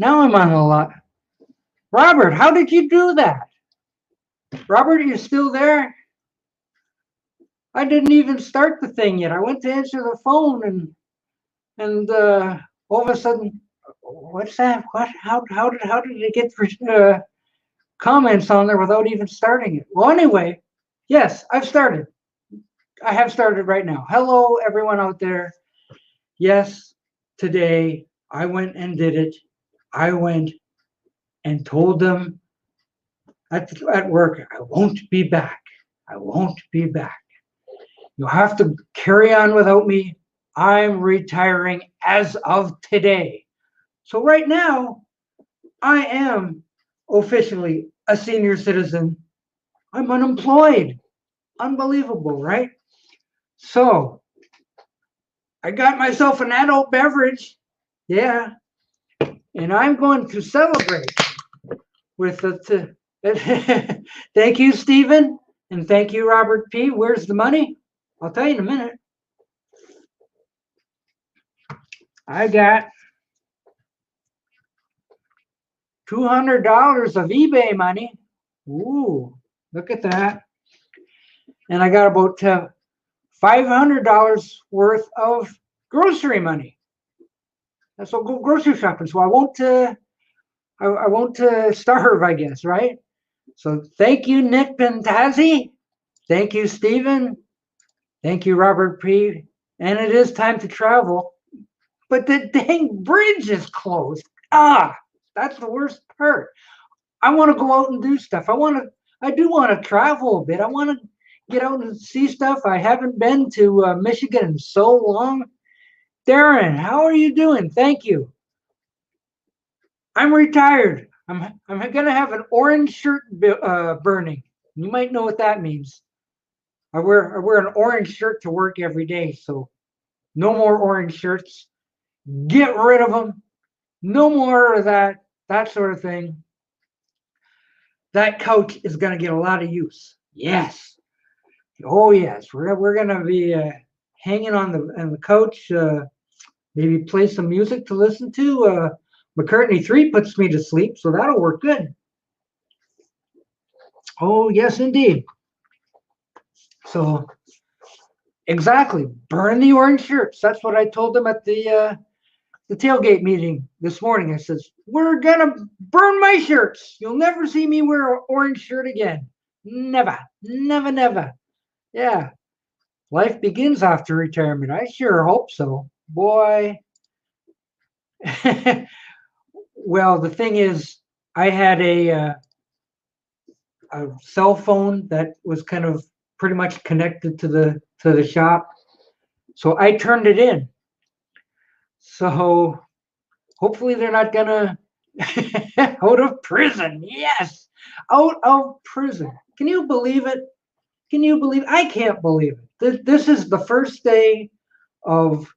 Now I'm on the lot. Robert, how did you do that? Robert, you still there? I didn't even start the thing yet. I went to answer the phone and all of a sudden, what's that? What? How did it get comments on there without even starting it? Well, anyway, yes, I've started. I have started right now. Hello, everyone out there. Yes, today I went and did it. I went and told them at work, I won't be back. I won't be back. You'll have to carry on without me. I'm retiring as of today. So right now, I am officially a senior citizen. I'm unemployed. Unbelievable, right? So I got myself an adult beverage. Yeah. And I'm going to celebrate with the. Thank you, Stephen. And thank you, Robert P. Where's the money? I'll tell you in a minute. I got $200 of eBay money. Ooh, look at that. And I got about $500 worth of grocery money. So I'll go grocery shopping. So I won't starve, I guess, right? So thank you, Nick Pentazzi. Thank you, Stephen. Thank you, Robert P. And it is time to travel. But the dang bridge is closed. That's the worst part. I want to go out and do stuff. I do want to travel a bit. I want to get out and see stuff. I haven't been to Michigan in so long. Darren, how are you doing? Thank you. I'm retired. I'm gonna have an orange shirt burning. You might know what that means. I wear an orange shirt to work every day. So no more orange shirts. Get rid of them. No more of that sort of thing. That couch is gonna get a lot of use. Yes. Oh yes. We're gonna be hanging on the couch. Maybe play some music to listen to. McCartney 3 puts me to sleep, so that'll work good. Oh, yes, indeed. So, exactly. Burn the orange shirts. That's what I told them at the tailgate meeting this morning. I says, we're going to burn my shirts. You'll never see me wear an orange shirt again. Never, never, never. Yeah. Life begins after retirement. I sure hope so. Boy. Well, the thing is, I had a cell phone that was kind of pretty much connected to the shop, so I turned it in. So hopefully they're not gonna out of prison. Yes, out of prison. Can you believe it? Can you believe? I can't believe it. This is the first day of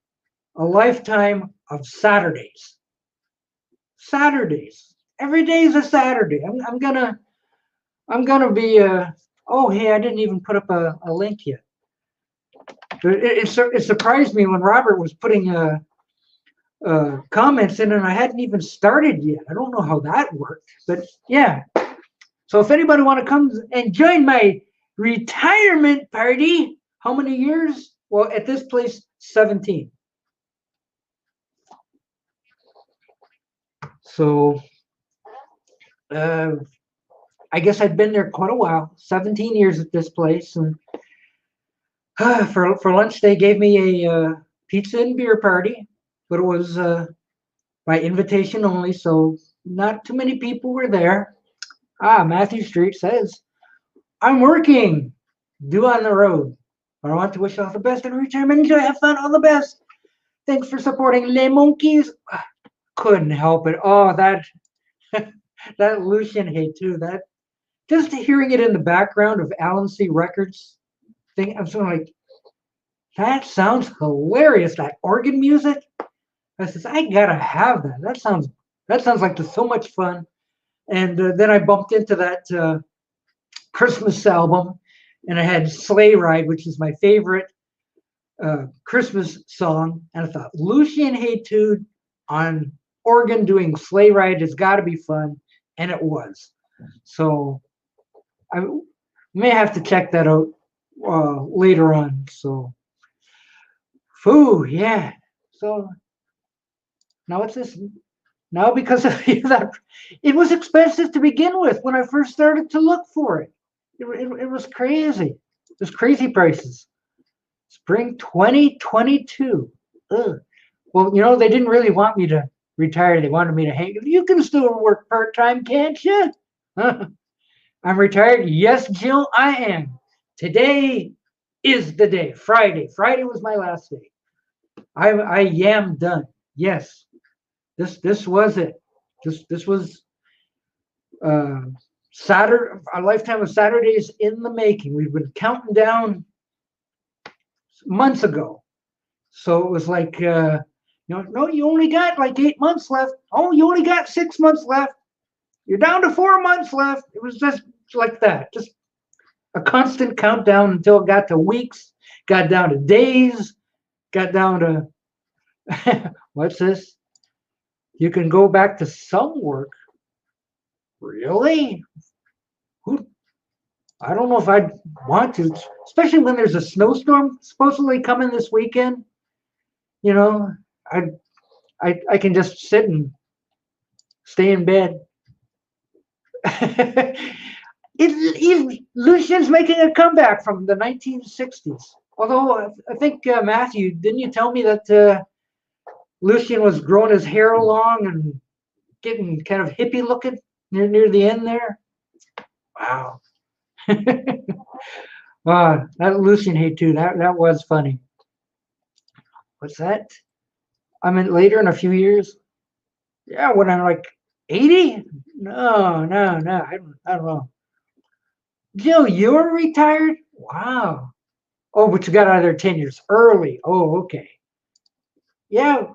a lifetime of Saturdays. Saturdays. Every day is a Saturday. I'm gonna be. Oh, hey, I didn't even put up a link yet. It surprised me when Robert was putting comments in, and I hadn't even started yet. I don't know how that worked, but yeah. So if anybody want to come and join my retirement party, how many years? Well, at this place, 17. So I guess I've been there quite a while, 17 years at this place. And for lunch, they gave me a pizza and beer party, but it was by invitation only, so not too many people were there. Matthew Street says, I'm working, due on the road. But I want to wish you all the best in retirement. Enjoy, have fun, all the best. Thanks for supporting Les Monkeys. Couldn't help it. Oh, that that Lucian hate too. That just hearing it in the background of Alan C. Records thing, I'm sort of like, that sounds hilarious. That organ music. I says, I gotta have that. That sounds like so much fun. And then I bumped into that Christmas album, and I had Sleigh Ride, which is my favorite Christmas song. And I thought, Lucian Haytude on Oregon doing sleigh ride has got to be fun, and it was. So I may have to check that out later on. So, yeah. So now what's this? Now because of that, it was expensive to begin with when I first started to look for it. It was crazy. It was crazy prices. Spring 2022. Ugh. Well, they didn't really want me to retire. They wanted me to hang. You can still work part-time, can't you? I'm retired. Yes, Jill, I am. Today is the day. Friday. Friday was my last day. I am done. Yes. This was it. This was Saturday, a lifetime of Saturdays in the making. We've been counting down months ago. So it was like, no, you only got like 8 months left. Oh, you only got 6 months left. You're down to 4 months left. It was just like that, just a constant countdown until it got to weeks, got down to days, got down to what's this? You can go back to some work. Really? Who? I don't know if I'd want to, especially when there's a snowstorm supposedly coming this weekend. I I can just sit and stay in bed. Lucian's making a comeback from the 1960s. Although I think Matthew, didn't you tell me that Lucian was growing his hair long and getting kind of hippie looking near the end there? Wow. That Lucian hate too. That was funny. What's that? I mean, later in a few years. Yeah, when I'm like 80? No. I don't know. Jill, you're retired? Wow. Oh, but you got out of there 10 years early. Oh, okay. Yeah.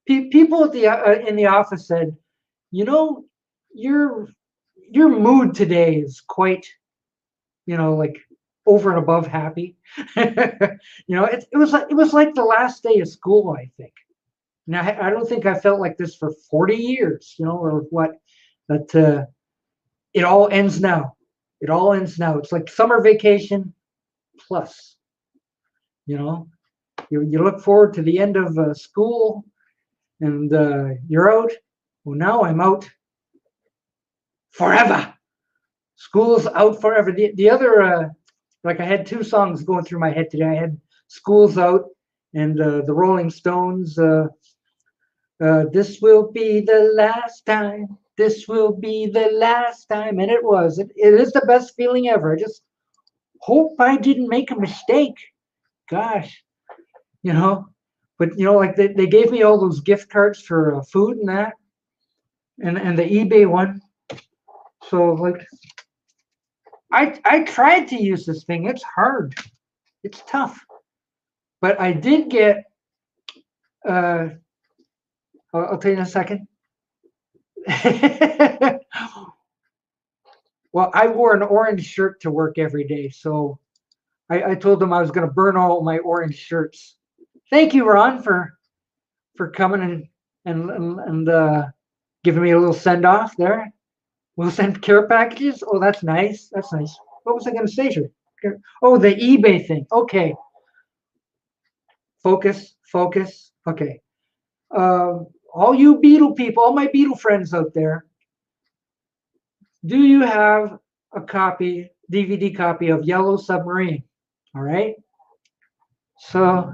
People at the in the office said, you know, your your mood today is quite, like over and above happy. It was like the last day of school, I think. Now I don't think I felt like this for 40 years, or what. But it all ends now. It all ends now. It's like summer vacation plus. You know, you look forward to the end of school, and you're out. Well, now I'm out forever. School's out forever. The other, like I had two songs going through my head today. I had School's Out and the Rolling Stones. This will be the last time. This will be the last time. And it was. It is the best feeling ever. I just hope I didn't make a mistake. Gosh, But, like they gave me all those gift cards for food and that, and the eBay one. So, like, I tried to use this thing. It's hard. It's tough. But I did get, I'll tell you in a second. Well, I wore an orange shirt to work every day. So I told them I was going to burn all my orange shirts. Thank you, Ron, for coming and giving me a little send off there. We'll send care packages. Oh, that's nice. That's nice. What was I going to say here? Oh, the eBay thing. Okay. Focus. Okay. All you Beatle people, all my Beatle friends out there, do you have a DVD copy of Yellow Submarine? All right. So,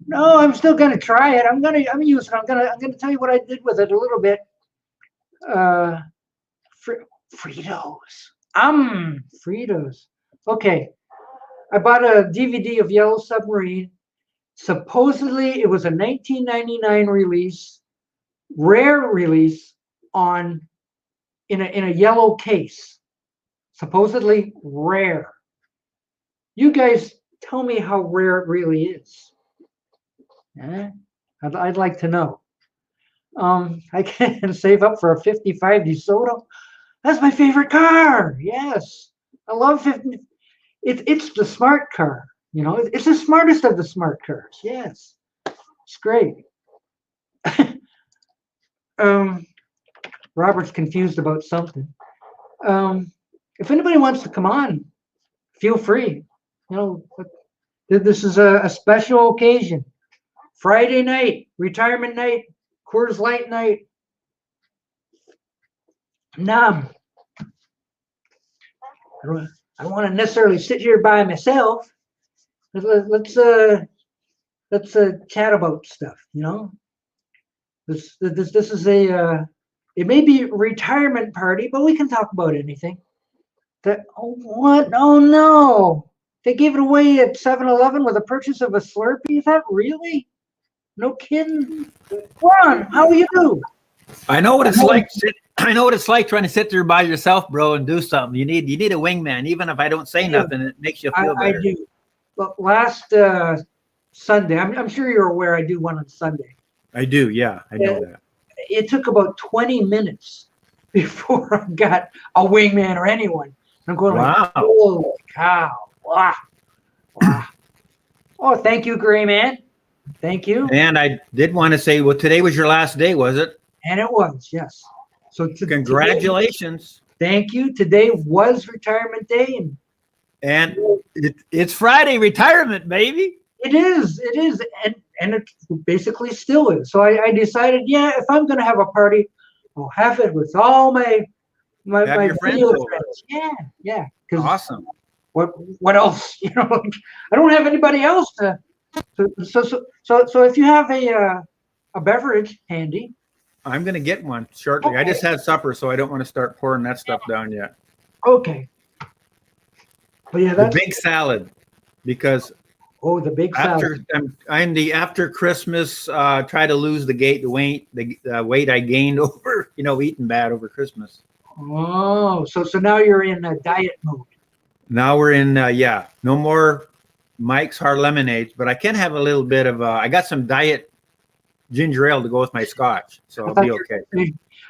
no, I'm still gonna try it. I'm gonna use it. I'm gonna tell you what I did with it a little bit. Fritos. Fritos. Okay. I bought a DVD of Yellow Submarine. Supposedly, it was a 1999 release, rare release in a yellow case. Supposedly rare. You guys tell me how rare it really is. I'd like to know. I can save up for a 55 DeSoto. That's my favorite car. Yes, I love 50. It's the smart car. It's the smartest of the smart cars. Yes, it's great. Um, Robert's confused about something. If anybody wants to come on, feel free. You know, this is a special occasion. Friday night, retirement night, Coors Light night. Nah, I don't want to necessarily sit here by myself. Let's chat about stuff. You know, this is a it may be a retirement party, but we can talk about anything. That oh what? Oh no! They gave it away at 7-Eleven with a purchase of a Slurpee. Is that really? No kidding. Ron, how are you? I know what it's like. I know what it's like trying to sit there by yourself, bro, and do something. You need a wingman. Even if I don't say nothing, it makes you feel better. I do. But last Sunday, I'm sure you're aware I do one on Sunday. I do, yeah, I know that. It took about 20 minutes before I got a wingman or anyone. I'm going like, holy cow! Wow, wow. Oh, thank you, Gray Man. Thank you. And I did want to say, well, today was your last day, was it? And it was, yes. So congratulations. Today, thank you. Today was retirement day, and it's Friday retirement, baby. It is, and it basically still is. So I decided, yeah, if I'm going to have a party, I'll have it with all my friends. Yeah. Awesome. What else? You know, like, I don't have anybody else to. So if you have a beverage handy, I'm gonna get one shortly. Okay. I just had supper, so I don't want to start pouring that stuff down yet. Okay. But yeah, that's the big salad, because the big salad. I'm the after Christmas try to lose the weight I gained over eating bad over Christmas. Oh, so now you're in a diet mode. Now we're in no more Mike's Hard Lemonades, but I can have a little bit of I got some diet ginger ale to go with my scotch, so I'll be okay.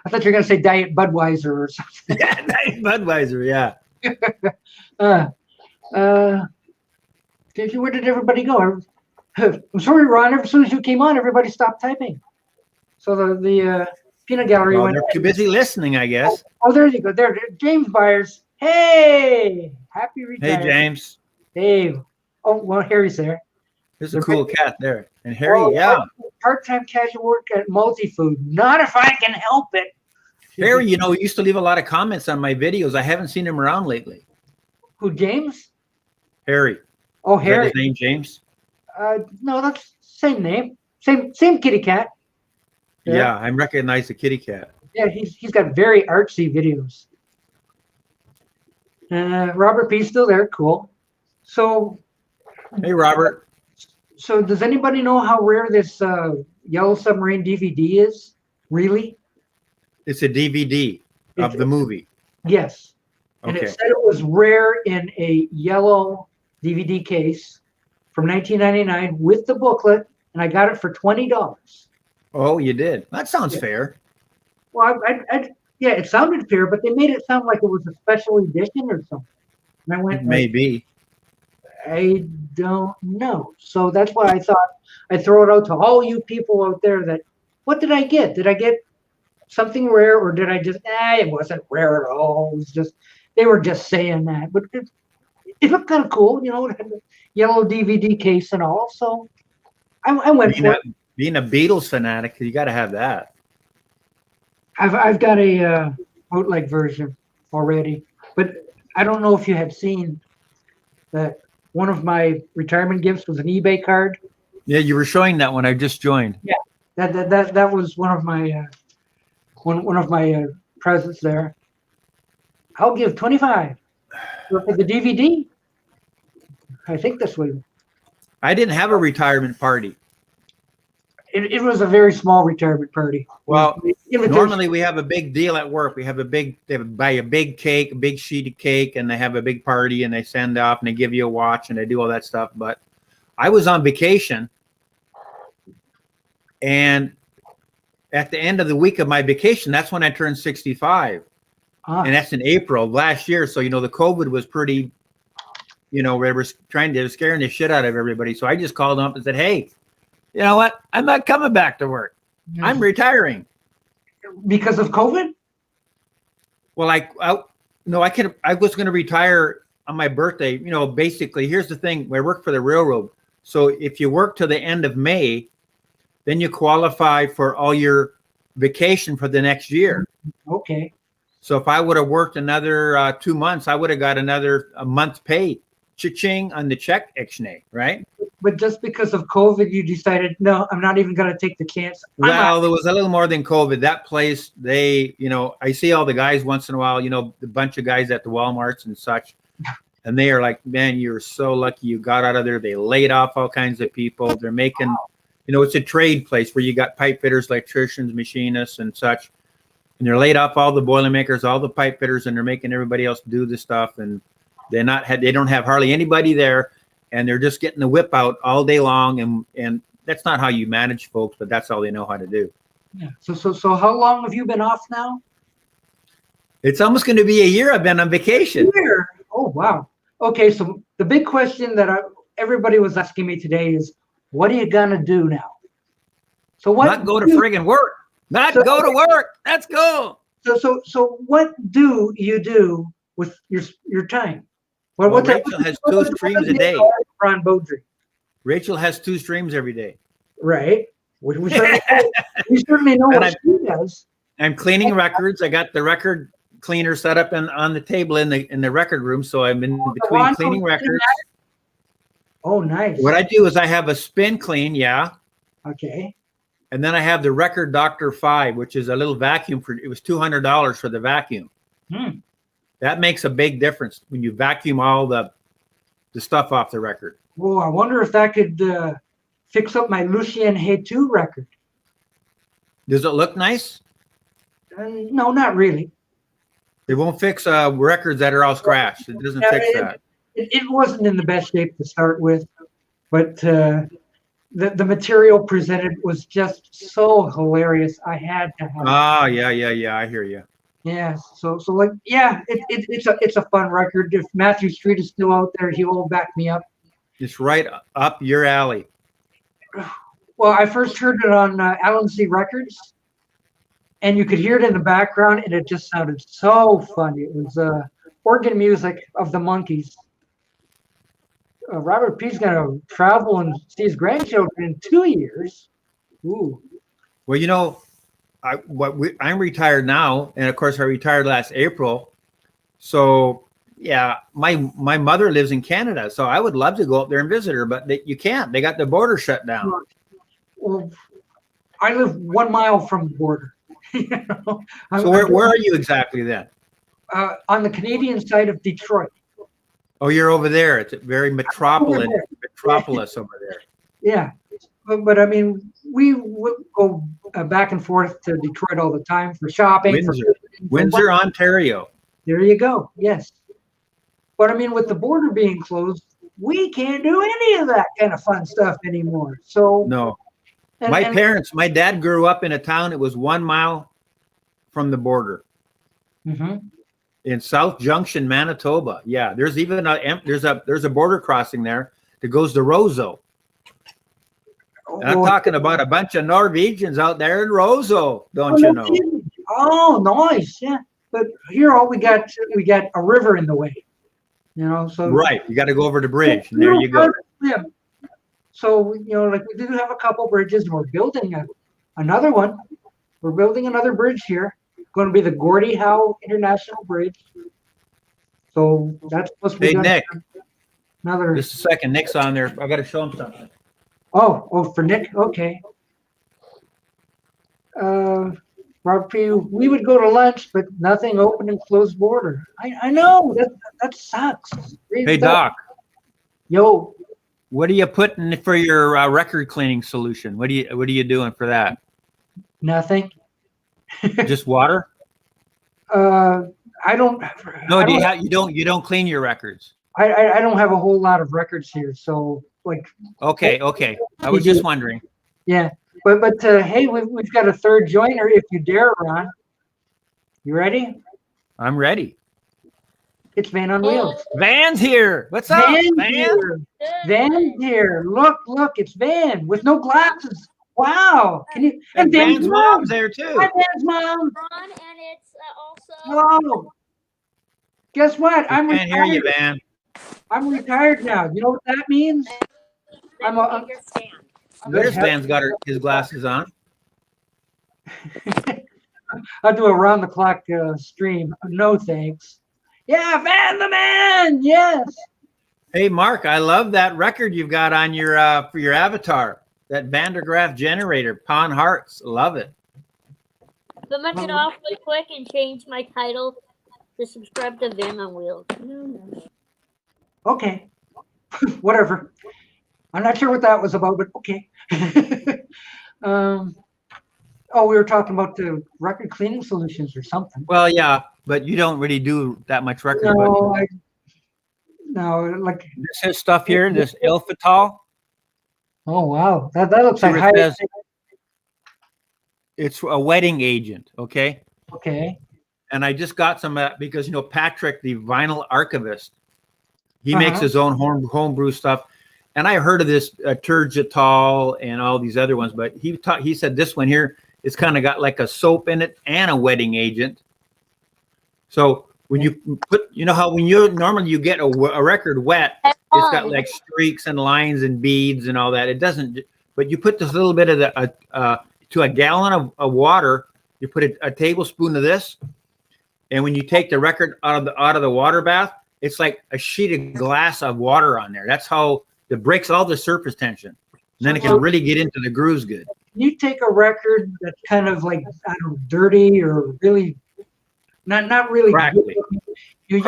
I thought you were going to say Diet Budweiser or something. Yeah, Diet Budweiser, yeah. Where did everybody go? I'm sorry, Ron. As soon as you came on, everybody stopped typing. So the peanut gallery went. They're too busy listening, I guess. Oh, there you go. There, James Byers. Hey, happy retirement. Hey, James. Hey. Oh, well, Harry's there. There's a cool cat there. And Harry, yeah. Part-time casual work at Multifood. Not if I can help it. Harry, he used to leave a lot of comments on my videos. I haven't seen him around lately. Who, James? Harry. Oh, Harry. Is that his name, James? No, that's same name. Same kitty cat. Yeah, I recognize the kitty cat. Yeah, he's got very artsy videos. Robert P. still there. Cool. So. Hey, Robert. So does anybody know how rare this Yellow Submarine DVD is? Really? It's a DVD of the movie. Yes. And okay. It said it was rare in a yellow DVD case from 1999 with the booklet, and I got it for $20. Oh, you did? That sounds fair. Well, yeah, it sounded fair, but they made it sound like it was a special edition or something. And I went, maybe. I don't know. So that's why I thought I'd throw it out to all you people out there that, what did I get? Did I get something rare, or did I just, it wasn't rare at all. It was just, they were just saying that. But it looked kind of cool, it had the yellow DVD case and all. So I went for it. Being a Beatles fanatic, you got to have that. I've got a bootleg version already, but I don't know if you had seen that. One of my retirement gifts was an eBay card. Yeah, you were showing that one. I just joined. Yeah, that was one of my one of my presents there. I'll give $25 for the DVD. I think this was. I didn't have a retirement party. It was a very small retirement party. Well, normally we have a big deal at work. They buy a big cake, a big sheet of cake, and they have a big party, and they send off, and they give you a watch, and they do all that stuff. But I was on vacation, and at the end of the week of my vacation, that's when I turned 65. And that's in April of last year. So, the COVID was pretty, they were scaring the shit out of everybody. So I just called them up and said, hey, you know what? I'm not coming back to work. I'm retiring. Because of COVID? Well, no, I was going to retire on my birthday. You know, basically, here's the thing. I work for the railroad. So if you work to the end of May, then you qualify for all your vacation for the next year. Okay. So if I would have worked another 2 months, I would have got a month's pay, cha-ching, on the check, ixnay, right? But just because of COVID, you decided, no, I'm not even going to take the chance. Well, there was a little more than COVID. That place, I see all the guys once in a while, the bunch of guys at the Walmarts and such, and they are like, man, you're so lucky you got out of there. They laid off all kinds of people. They're making, it's a trade place where you got pipe fitters, electricians, machinists, and such. And they're laid off all the boilermakers, all the pipe fitters, and they're making everybody else do the stuff. And they don't have hardly anybody there, and they're just getting the whip out all day long. And that's not how you manage folks, but that's all they know how to do. Yeah. So how long have you been off now? It's almost going to be a year I've been on vacation. A year? Oh, wow. Okay, so the big question that everybody was asking me today is, what are you going to do now? So what? Not go to friggin' work. Go to work. Let's go. So what do you do with your time? Well, Rachel has 2 streams a day. On Beaudry. Rachel has 2 streams every day. Right. We certainly know what she does. I'm cleaning records. I got the record cleaner set up on the table in the record room, so I'm in between cleaning records. Oh, nice. What I do is I have a spin clean, yeah. Okay. And then I have the Record Doctor 5, which is a little vacuum it was $200 for the vacuum. That makes a big difference when you vacuum all the stuff off the record. Oh, I wonder if that could fix up my Lucien Hay 2 record. Does it look nice? No, not really. It won't fix records that are all scratched. It doesn't fix that. It wasn't in the best shape to start with, but the material presented was just so hilarious. I had to have. Oh, yeah. I hear you. Yeah. So it's a fun record. If Matthew Street is still out there, he will back me up. It's right up your alley. Well, I first heard it on Allen C Records, and you could hear it in the background, and it just sounded so funny. It was organ music of the Monkees. Robert P's going to travel and see his grandchildren in 2 years. Ooh. Well, I'm retired now, and of course I retired last April. So yeah, my mother lives in Canada, so I would love to go up there and visit her, but you can't. They got the border shut down. Well, I live 1 mile from the border. So where are you exactly then? On the Canadian side of Detroit. Oh, you're over there. It's a very metropolis over there. Yeah, but I mean, we would go back and forth to Detroit all the time for shopping. Windsor, Ontario. There you go. Yes. But I mean, with the border being closed, we can't do any of that kind of fun stuff anymore. So no. My dad grew up in a town that was 1 mile from the border. Mm-hmm. In South Junction, Manitoba. Yeah, there's even there's a border crossing there that goes to Roseau. And I'm talking about a bunch of Norwegians out there in Roseau, don't you know? Oh, nice. Yeah. But here all we got a river in the way. So right, you got to go over the bridge, and there you go. Yeah. So, we do have a couple bridges, and we're building another one. We're building another bridge here. Going to be the Gordie Howe International Bridge. So that's supposed to be done. Nick. Another. Just a second. Nick's on there. I got to show him something. Oh, for Nick. Okay. Robert P., we would go to lunch, but nothing open and closed border. I know that sucks. Hey, Doc. Yo. What are you putting for your record cleaning solution? What are you doing for that? Nothing. Just water? I don't. No, you don't clean your records. I don't have a whole lot of records here, so like. Okay. I was just wondering. Yeah, but hey, we've got a third joiner if you dare, Ron. You ready? I'm ready. It's Vann on Wheels. Vann's here. What's up, Vann? Vann's here. Look, it's Vann with no glasses. Wow. Can you? And Dan's Van's mom's there too. Hi, Dan's mom. Ron, and it's also. Hello. Guess what? I'm Can't hear you, retired. Van. I'm retired now. You know what that means? I'm a. There's Van's got his glasses on. I'll do a round the clock stream. No thanks. Yeah, Van the man. Yes. Hey, Mark, I love that record you've got on your for your avatar. That Van der Graaf generator, Pawn Hearts. Love it. I'm gonna get off really quick and change my title to subscribe to Vann on Wheels. Okay. Whatever. I'm not sure what that was about, but okay. Oh, we were talking about the record cleaning solutions or something. Well, yeah, but you don't really do that much record. No, no, like this is stuff here, this Ilfitol. Oh wow, that looks like high. It's a wetting agent, okay? Okay. And I just got some because you know Patrick, the vinyl archivist, he makes his own homebrew stuff. And I heard of this Turgitol and all these other ones, but he said this one here, it's kind of got like a soap in it and a wetting agent. So when you put, you know how when you normally you get a record wet, it's got like streaks and lines and beads and all that. It doesn't, but you put this little bit of the to a gallon of water, you put a tablespoon of this, and when you take the record out of the water bath, it's like a sheet of glass of water on there. That's how it breaks all the surface tension. And then it can really get into the grooves good. You take a record that's kind of like, I don't know, dirty or really not really crackly. You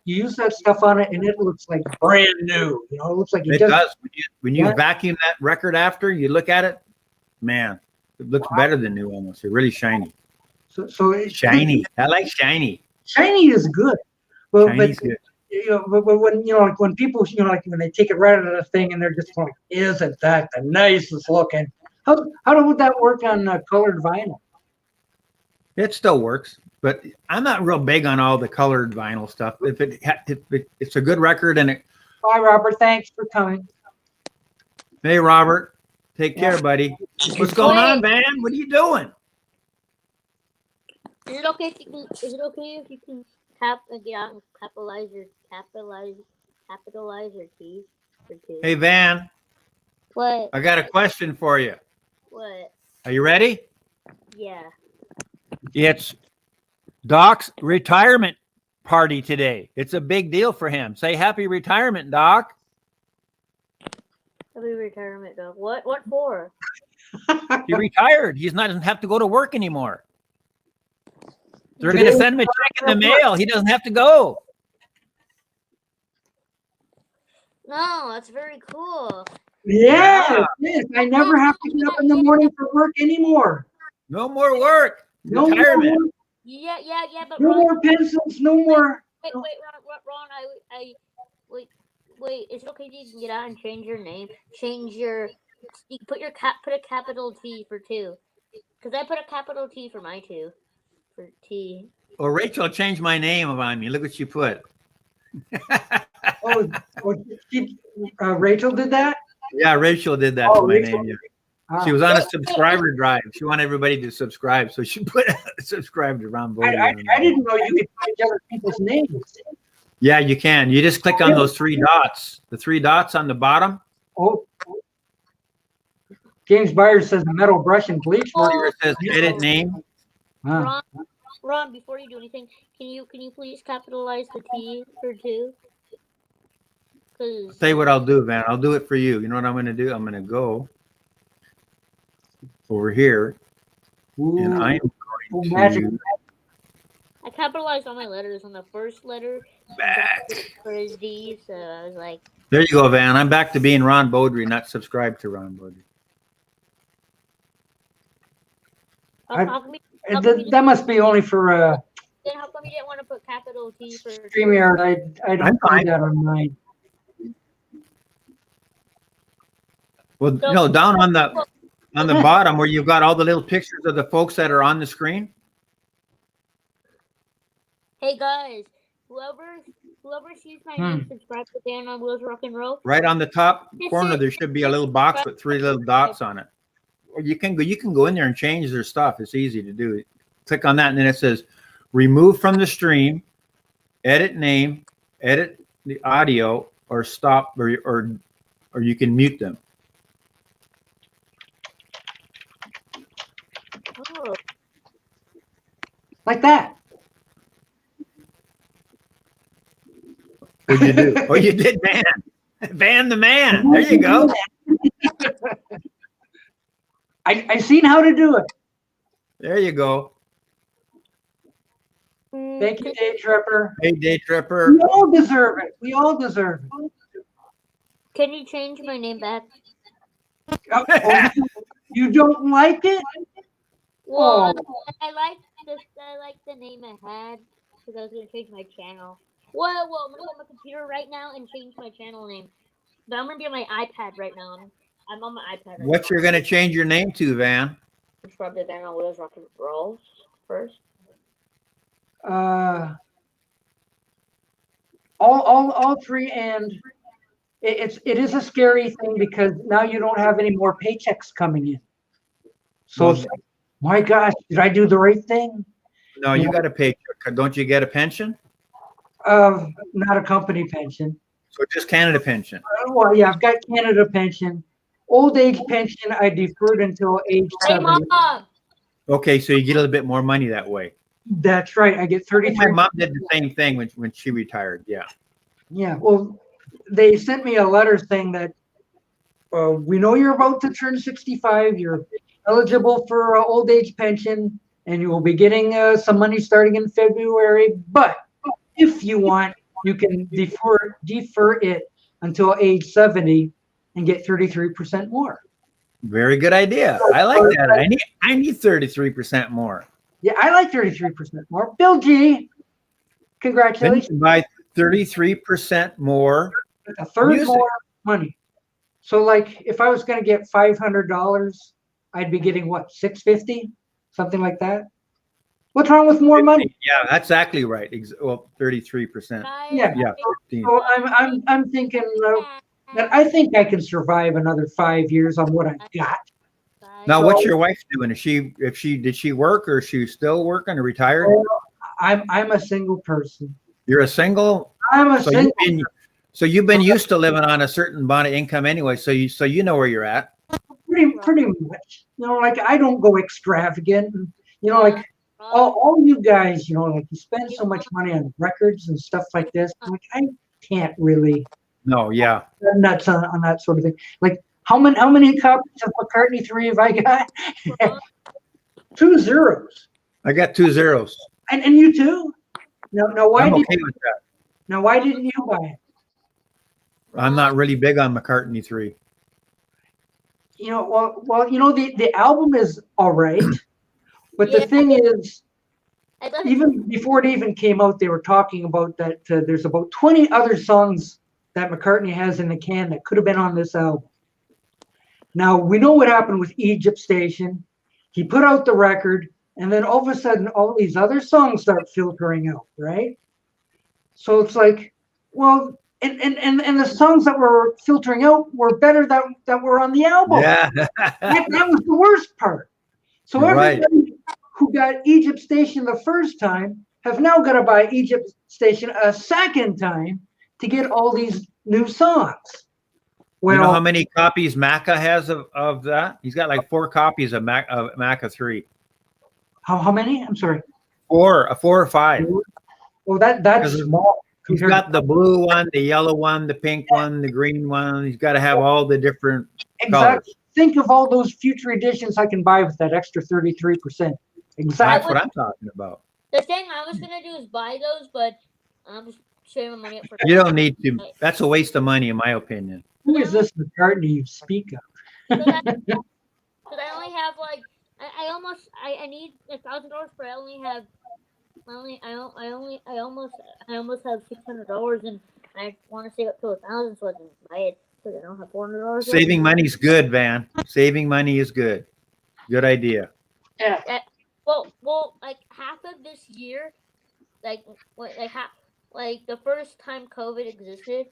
use that stuff on it and it looks like brand new. You know, it looks like it does. When you vacuum that record after, you look at it, man, it looks better than new almost. It's really shiny. So it's shiny. I like shiny. Shiny is good. Well, Shiny's good. You know, but when you know, like when people, you know, like when they take it right out of the thing and they're just like, isn't that the nicest looking? How would that work on colored vinyl? It still works, but I'm not real big on all the colored vinyl stuff. If it's a good record and it. Bye, Robert. Thanks for coming. Hey, Robert. Take care, buddy. What's going on, Van? What are you doing? Is it okay if you can capitalize your T for two? Hey, Van. What? I got a question for you. What? Are you ready? Yeah. It's Doc's retirement party today. It's a big deal for him. Say happy retirement, Doc. Happy retirement, Doc. What for? He retired. Doesn't have to go to work anymore. They're going to send him a check in the mail. He doesn't have to go. No, that's very cool. Yeah, yes. I never have to get up in the morning for work anymore. No more work. No retirement. More, yeah, but no Ron, more pencils. No more. Wait, Ron, wait. Is it okay if you can get out and change your name? You can put a capital T for two, because I put a capital T for my two, for T. Well, Rachel changed my name on me. Look what she put. Rachel did that? Yeah, Rachel did that to my name. Yeah. She was on a subscriber drive. She wanted everybody to subscribe, so she put subscribe to Ron Beaudry. I didn't know you could change other people's names. Yeah, you can. You just click on those three dots. The three dots on the bottom. Oh. James Byers says metal brush and bleach. It says edit name. Ron, before you do anything, can you please capitalize the T for two? I'll tell you what I'll do, Van. I'll do it for you. You know what I'm going to do? I'm going to go over here, and I'm going to. I capitalized all my letters on the first letter. Back. For his D, so I was like. There you go, Van. I'm back to being Ron Beaudry, not subscribed to Ron Beaudry. That must be only for. Then how come you didn't want to put capital T for StreamYard? I don't find that on mine. Well, no, down on the bottom where you've got all the little pictures of the folks that are on the screen. Hey guys, whoever sees my name, subscribe to Vann on Wheels Rock and Roll. Right on the top corner, there should be a little box with three little dots on it. or you can go in there and change their stuff. It's easy to do. Click on that, and then it says remove from the stream, edit name, edit the audio, or stop, or you can mute them. Oh, Like that. What'd you do? Oh, you did Van. Van the man. There you go. I seen how to do it. There you go. Thank you, Day Tripper. Hey, Day Tripper. We all deserve it. We all deserve it. can you change my name back? Oh, you don't like it? Well, Oh. I like this. I like the name I had because I was gonna change my channel. Well, I'm gonna go on my computer right now and change my channel name. But I'm gonna be on my iPad right now. I'm on my iPad. Right What now. you're going to change your name to, Van? Scrub the Van on Wheels Rock and Rolls first. All three, and it is a scary thing because now you don't have any more paychecks coming in. So it's like, my gosh, did I do the right thing? No, you got to pay. Don't you get a pension? Not a company pension. So just Canada pension. Well, yeah, I've got Canada pension. Old age pension, I deferred until age Hey, 70. Mom! Okay, so you get a little bit more money that way. That's right. I get 33. My mom did the same thing when she retired. Yeah. Yeah. Well, they sent me a letter saying that we know you're about to turn 65. You're eligible for old age pension, and you will be getting some money starting in February. But if you want, you can defer it until age 70 and get 33% more. Very good idea. I like that. I need 33% more. Yeah, I like 33% more. Bill G, Then you congratulations. can buy 33% more. A third music. more money. So, like, if I was going to get $500, I'd be getting what, $650, something like that. What's wrong with more money? Yeah, that's exactly right. Well, 33%. Yeah. Yeah. 15. So I'm thinking that I think I can survive another 5 years on what I've got. Now, what's your wife doing? Did she work, or is she still working or retired? I'm a single person. You're a single. I'm a single. You've been used to living on a certain amount of income anyway. So you know where you're at. Pretty much. You know, like I don't go extravagant. You know, like all you guys, you know, like you spend so much money on records and stuff like this. Like I can't really. No, yeah. Nuts on that sort of thing. Like how many copies of McCartney 3 have I got? 2 zeros. I got 2 zeros. And you too? No, why I'm did okay with that. Now why didn't you buy it? I'm not really big on McCartney 3. You know, well, you know, the album is all right, but the thing is, even before it even came out, they were talking about that there's about 20 other songs that McCartney has in the can that could have been on this album. Now, we know what happened with Egypt Station. He put out the record, and then all of a sudden, all these other songs start filtering out, right? So it's like, well, and the songs that were filtering out were better that were on the album. Yeah. that was the worst part. So You're everybody who got Egypt Station the first time have now got to buy Egypt Station a second time to get all these new songs. Well, you know how many copies Macca has of that? He's got like 4 copies of Macca 3. How many? I'm sorry. 4 or 5. Well, that's small. He's got the blue one, the yellow one, the pink one, the green one. He's got to have all the different colors. Think of all those future editions I can buy with that extra 33%. Exactly. That's what I'm talking about. The thing I was gonna do is buy those, but I'm just saving my money up for. You don't need to. That's a waste of money, in my opinion. Who is this McCartney you speak of? Because I only have like I need $1,000, but I only have I almost have $600, and I want to save up to $1,000 so I can buy it because I don't have $400. Saving money's good, Van. Saving money is good. Good idea. Yeah. Well, like half of this year, like the first time COVID existed,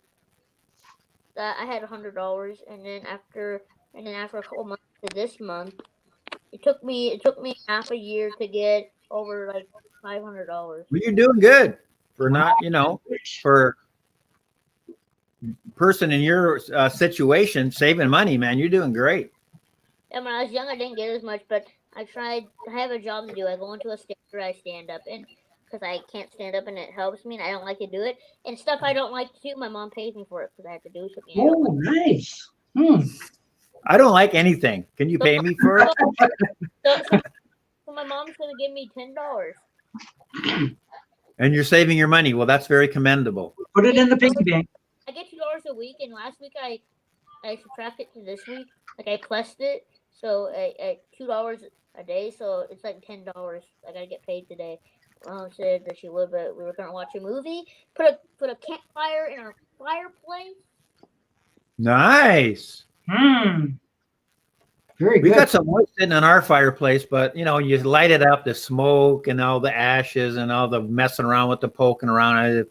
that I had $100, and then after a couple months to this month, It took me half a year to get over like $500. Well, you're doing good for not, for person in your situation, saving money, man. You're doing great. And when I was young, I didn't get as much, but I tried. I have a job to do. I go into a stage where I stand up, and because I can't stand up, and it helps me, and I don't like to do it. And stuff I don't like to do, my mom pays me for it because I have to do something. Oh, nice. I don't like anything. Can you pay me for it? So my mom's gonna give me $10. And you're saving your money. Well, that's very commendable. Put it in the piggy bank. I get $2 a week, and last week I subtracted to this week. Like I plus it, so at $2 a day, so it's like $10. I gotta get paid today. Mom said that she would, but we were gonna watch a movie. Put a campfire in our fireplace. Nice. Very good. We got some wood sitting in our fireplace, but you light it up, the smoke and all the ashes and all the messing around with the poking around.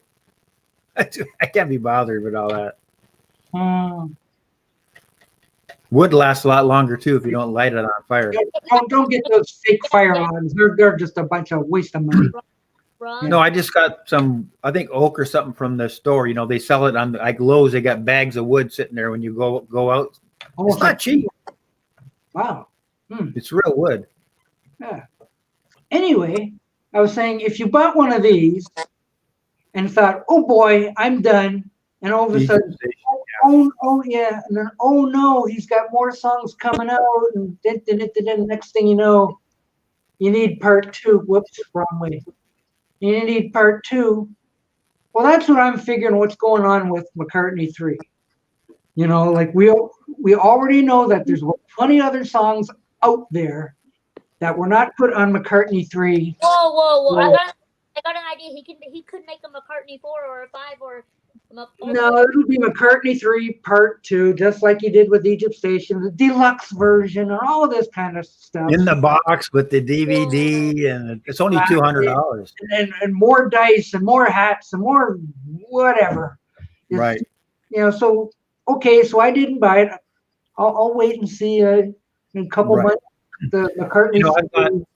I can't be bothered with all that. Wood lasts a lot longer too if you don't light it on fire. Don't get those fake fire alarms. They're just a bunch of waste of money. No, I just got some, I think oak or something from the store. They sell it on like Lowe's. They got bags of wood sitting there when you go out. It's not cheap. Wow. It's real wood. Yeah. Anyway, I was saying if you bought one of these and thought, oh boy, I'm done, and all of a sudden, oh yeah, and then oh no, he's got more songs coming out, and then next thing you know, you need part 2. Whoops, wrong way. You need part 2. Well, that's what I'm figuring. What's going on with McCartney 3? Like we already know that there's 20 other songs out there that were not put on McCartney 3. Whoa! I got an idea. He could make a McCartney 4 or a 5 or. No, it'll be McCartney 3 Part 2, just like he did with Egypt Station, the deluxe version, and all of this kind of stuff. In the box with the DVD, and it's only $200. And more dice, and more hats, and more whatever. Right. So okay, so I didn't buy it. I'll wait and see in a couple months. The McCartney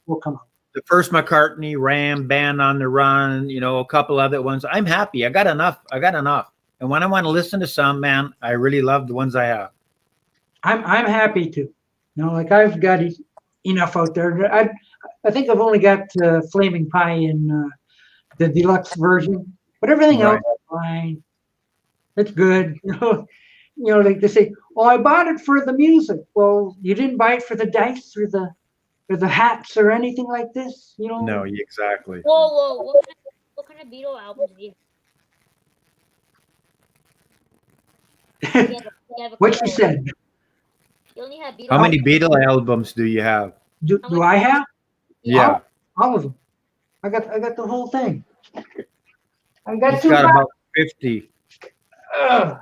will come out. The first McCartney, Ram, Band on the Run, a couple other ones. I'm happy. I got enough. And when I want to listen to some, man, I really love the ones I have. I'm happy to. Like I've got enough out there. I think I've only got Flaming Pie in the deluxe version, but everything else is fine. It's good. Like they say, oh, I bought it for the music. Well, you didn't buy it for the dice or the hats or anything like this, No, exactly. Whoa! What kind of Beatle albums do you have? What you said? You only have Beatle. How many Beatle albums do you have? Do I have? Yeah, all of them. I got the whole thing. I got about 50. As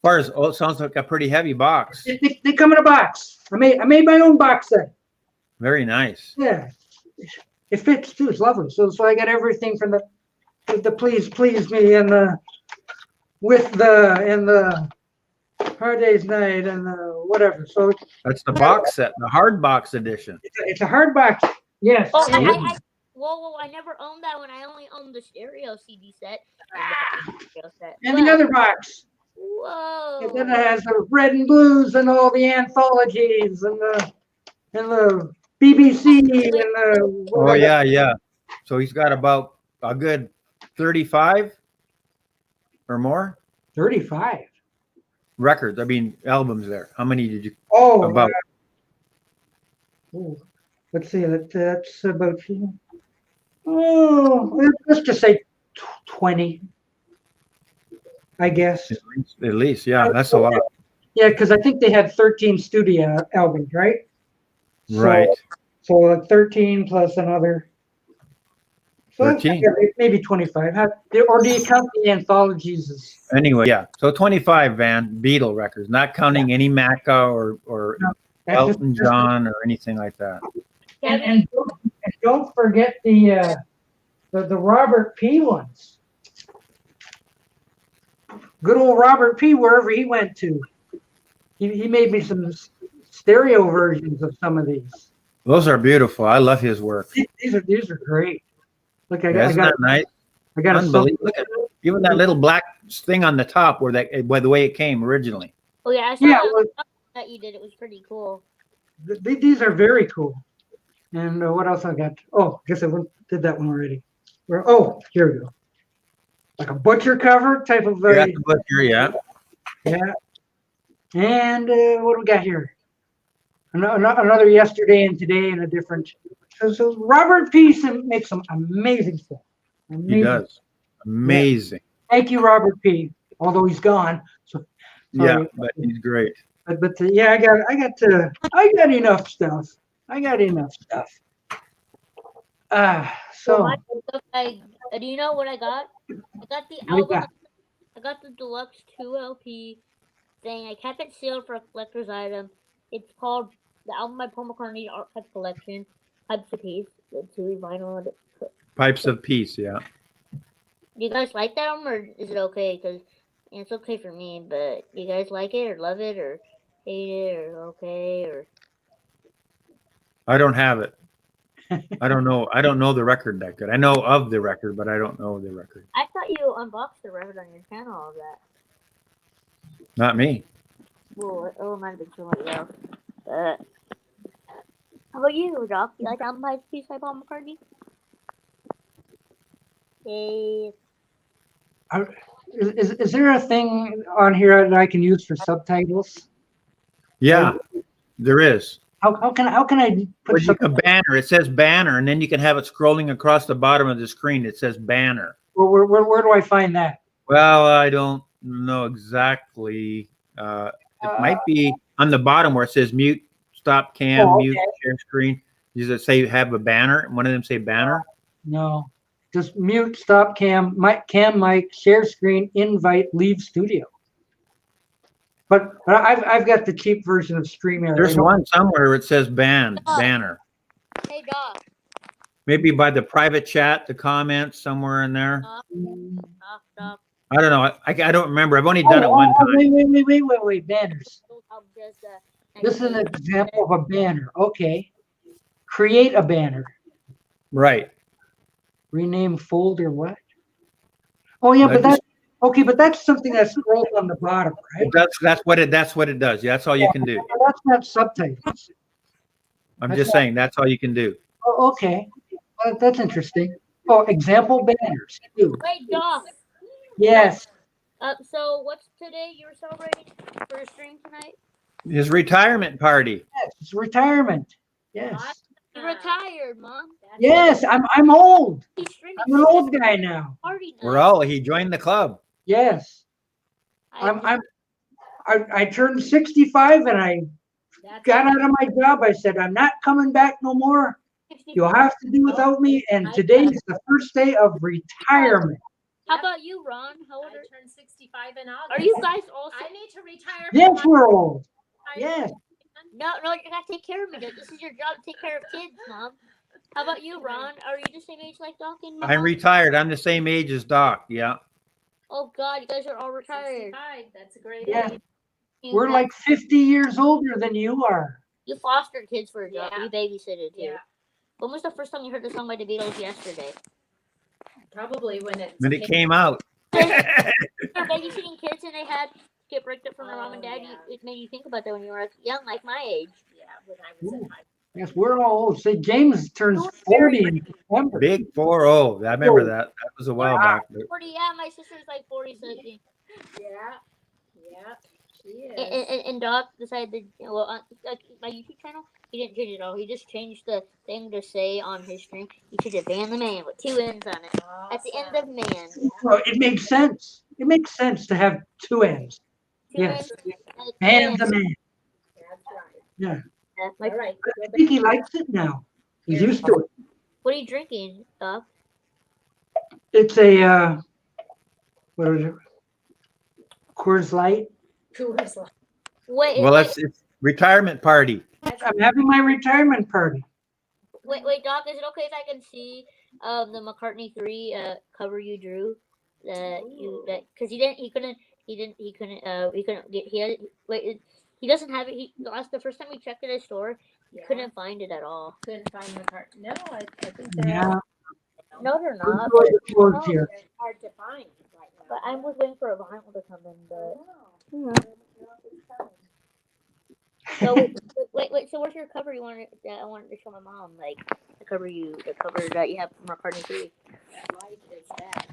far as it sounds like a pretty heavy box. They come in a box. I made my own box set. Very nice. Yeah, it fits too. It's lovely. So I got everything from the please me and the Hard Day's Night and the whatever. So that's the box set, the hard box edition. It's a hard box. Yes. Oh, whoa! I never owned that one. I only owned the stereo CD set. And the other box. Whoa! And then it has the red and blues and all the anthologies and the BBC and the. Oh yeah. So he's got about a good 35 or more. 35 records. I mean albums. There. How many did you? Oh, about. Let's see. That's about. Oh, let's just say 20. I guess. At least, yeah, that's a lot. Yeah, because I think they had 13 studio albums, right? Right. So like 13 plus another. So 13. Maybe 25. Or do you count the anthologies? Anyway, yeah. So 25 Vann Beatle records, not counting any Macca or Elton John or anything like that. And don't forget the Robert P. ones. Good old Robert P. wherever he went to. He made me some stereo versions of some of these. Those are beautiful. I love his work. These are great. Look, Yeah, isn't that nice? I got a Unbelievable. Look at even that little black thing on the top where that by the way it came originally. Oh yeah, I saw that you did. It was pretty cool. These are very cool. And what else I got? Oh, I guess I did that one already. Oh, here we go. Like a butcher cover type of. You got the butcher, yeah. Yeah. And what do we got here? Another yesterday and today and a different. So Robert P. makes some amazing stuff. Amazing. He does. Amazing. Yeah. Thank you, Robert P. Although he's gone. So sorry. Yeah, but he's great. But yeah, I got enough stuff. I got enough stuff. So do you know what I got? I got the album. I got the deluxe 2 LP thing. I kept it sealed for a collector's item. It's called the album by Paul McCartney Archive Collection. Pipes of Peace. The 2 vinyl. Pipes of Peace, yeah. Do you guys like that album, or is it okay? Because it's okay for me, but do you guys like it or love it or hate it or okay or? I don't have it. I don't know. I don't know the record that good. I know of the record, but I don't know the record. I thought you unboxed the record on your channel. All that. Not me. Well, it might have been somebody else. How about you, Doc? You like album by Peace by Paul McCartney? Hey. Is there a thing on here that I can use for subtitles? Yeah, there is. How can I put a banner? It says banner, and then you can have it scrolling across the bottom of the screen. It says banner. Where do I find that? Well, I don't know exactly. It might be on the bottom where it says mute, stop cam, mute, share screen. Does it say have a banner? One of them say banner? No, just mute, stop cam, mic, share screen, invite, leave studio. But I've got the cheap version of StreamYard. There's one somewhere where it says banner. Hey, Doc. Maybe by the private chat, the comments somewhere in there. Doc. I don't know. I don't remember. I've only done it one time. Wait. Banners. This is an example of a banner. Okay. Create a banner. Right. Rename folder what? Oh yeah, but that's okay, but that's something that scrolls on the bottom, right? That's what it does. Yeah, that's all you can do. That's not subtitles. I'm just saying that's all you can do. Oh, okay. Well, that's interesting. Oh, example banners. Too. Wait, Doc. Yes. So what's today you're celebrating for a stream tonight? His retirement party. Yes, it's retirement. Yes. You're retired, Mom. Yes, I'm old. I'm an old guy now. He joined the club. Yes. I turned 65 and I got out of my job. I said, I'm not coming back no more. You'll have to do without me. And today is the first day of retirement. How about you, Ron? How old I turned 65 in August. Are you guys also? I need to retire. Yes, we're old. Yes. No, you gotta take care of me. This is your job to take care of kids, Mom. How about you, Ron? Are you the same age like Doc and Mom? I'm retired. I'm the same age as Doc. Yeah. Oh God, you guys are all retired. 65. That's a great Yeah. age. We're like 50 years older than you are. You fostered kids for a job. Yeah. You babysitted too. Yeah. When was the first time you heard the song by the Beatles? Yesterday. Probably when it came out. They were babysitting kids and they had get bricked up from their mom and dad. Yeah. It made you think about that when you were young, like my age. Yeah, when I was in high school. Yes, we're all old. Say James turns 40 in September. Big 40. I remember that. That was a while back. 40, yeah, my sister's like 40 something. Yeah, she is. And Doc decided to, my YouTube channel, he didn't change it all. He just changed the thing to say on his stream. You should have Vann the Man with 2 N's on it. Awesome. At the end of man. Well, it makes sense. It makes sense to have 2 N's. Yes. And the man. That's right. Yeah. All right. I think he likes it now. He's used to it. What are you drinking, Doc? It's a what is it? Coors Light. Coors Light. Wait, Well, it's retirement party. I'm having my retirement party. wait, Doc. Is it okay if I can see the McCartney 3 cover you drew? Because he couldn't get he doesn't have it. The first time we checked at his store, Yeah. Couldn't find it at all. Couldn't find McCartney. No, I think they're Yeah. all. No, they're Let's not. go But, to the boards No, here. they're hard to find right now. but I was waiting for a vinyl to come in. But so wait. So what's your cover you wanted? That I wanted to show my mom, like the cover that you have from McCartney 3. That light is that.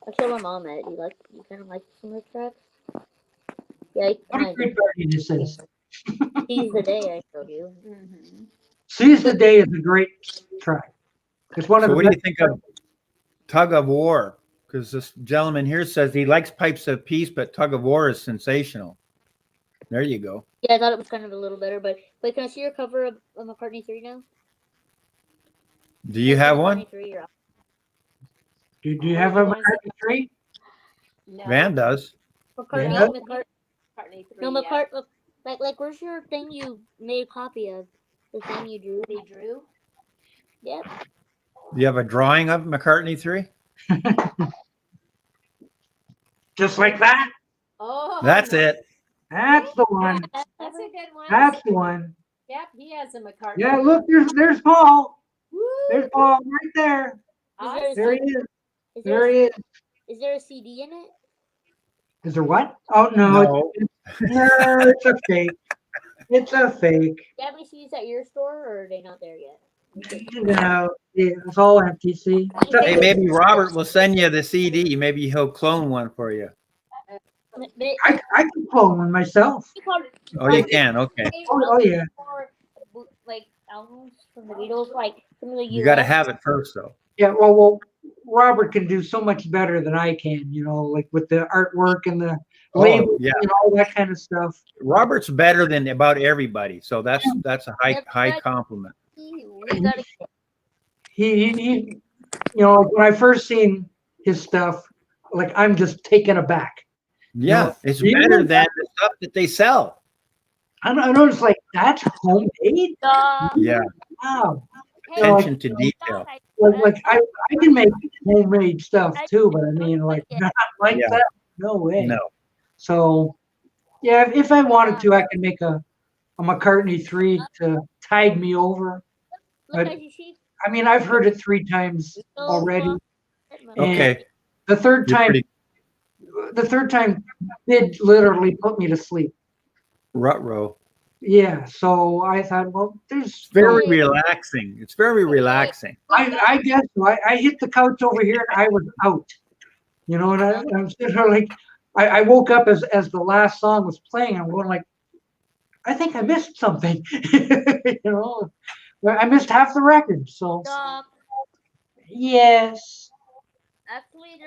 I showed my mom it. You kind of like some of the tracks. Yeah, I What a kind of great party this is. Seize the Day I showed you. Mm-hmm. Seize the Day is a great track. It's one of So the what do best. you think of Tug of War? Because this gentleman here says he likes Pipes of Peace, but Tug of War is sensational. There you go. Yeah, I thought it was kind of a little better, but wait, can I see your cover of McCartney 3 now? Do you have one? McCartney 3 or Do you have a McCartney 3? No. Van does. McCartney? Yeah. McCartney 3. No, Yeah. like where's your thing you made a copy of? The thing you drew? They drew. Yep. Do you have a drawing of McCartney 3? Just like that? Oh. That's it. That's the one. That's a good one. That's the one. Yep, he has a McCartney. Yeah, look, there's Paul. Woo! There's Paul right there. Awesome. There he is. Is There he is. Is there a CD in it? Is there what? Oh no, No. it's a fake. It's a fake. Do you have any CDs at your store, or are they not there yet? No, it's all empty. See, Hey, maybe Robert will send you the CD. Maybe he'll clone one for you. I can clone one myself. Oh, you can. Okay. Oh yeah. Like albums from the Beatles, like some of the You got to have it first, though. Yeah. Well, Robert can do so much better than I can. You know, like with the artwork and the labels yeah. and all that kind of stuff. Robert's better than about everybody, so that's a high compliment. We gotta He you know, when I first seen his stuff, like I'm just taken aback. Yeah, No, it's really? better than the stuff that they sell. I noticed like that's homemade. Yeah, Wow. attention to detail. Like I can make homemade stuff too, but I mean like not like Yeah. that. No way. No, So yeah, if I wanted to, I could make a McCartney 3 to tide me over. Look at you, sheep. I mean, I've heard it 3 times already. okay. The third You're time, pretty did literally put me to sleep. rut-row. Yeah, so I thought, well, there's Very relaxing. It's very relaxing. I guess so. I hit the couch over here and I was out. You know, and I'm sitting there like, I woke up as the last song was playing. I'm going like, I think I missed something. You know, I missed half the record. So yes. Actually,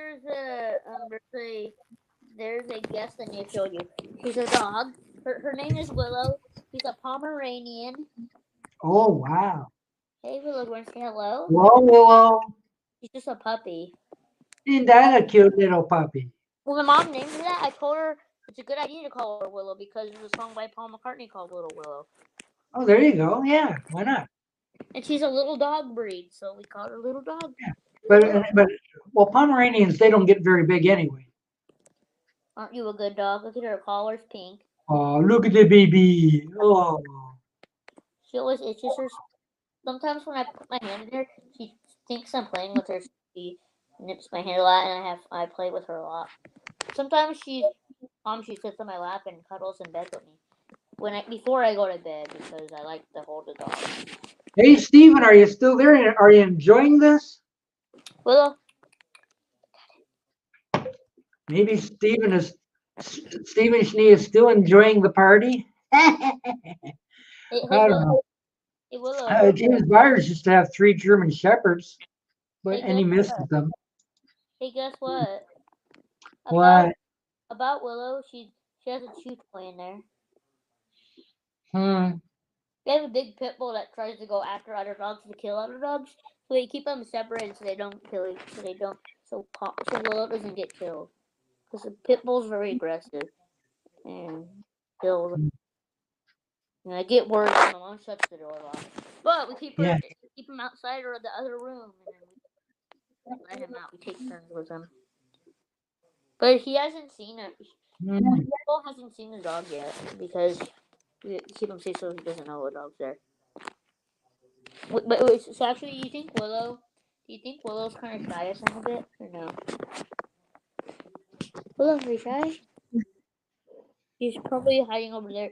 there's a guest I need to show you. She's a dog. Her name is Willow. She's a Pomeranian. Oh wow. Hey Willow, want to say hello? Willow. She's just a puppy. Isn't that a cute little puppy? Well, my mom named her that. I told her it's a good idea to call her Willow because there's a song by Paul McCartney called Little Willow. Oh, there you go. Yeah, why not? And she's a little dog breed, so we call her Little Dog. Yeah. But well, Pomeranians, they don't get very big anyway. Aren't you a good dog? Look at her collar's pink. Oh, look at the baby. Oh. She always itches her. Sometimes when I put my hand in her, she thinks I'm playing with her. She nips my hand a lot, and I play with her a lot. Sometimes she sits on my lap and cuddles in bed with me before I go to bed because I like to hold the dog. Hey, Steven, are you still there? Are you enjoying this? Willow. Maybe Steven Schnee is still enjoying the party. I don't know. Hey, Willow. James Byers used to have 3 German Shepherds, but Hey, and he guess missed what? them. Hey, guess what? What? About Willow, she has a chew toy in there. We have a big pit bull that tries to go after other dogs to kill other dogs. So we keep them separated so they don't kill each. So Willow doesn't get killed. Because the pit bull's very aggressive and kills. And I get worried when my mom shuts the door locked. But we keep him outside or the other room, and then we let him out. We take turns with him. But he hasn't seen it. Will hasn't seen the dog yet because We keep him safe so he doesn't know what dog's there. But so actually, do you think Willow's kind of shy or something a bit, or no? Willow, are you shy? She's probably hiding over there.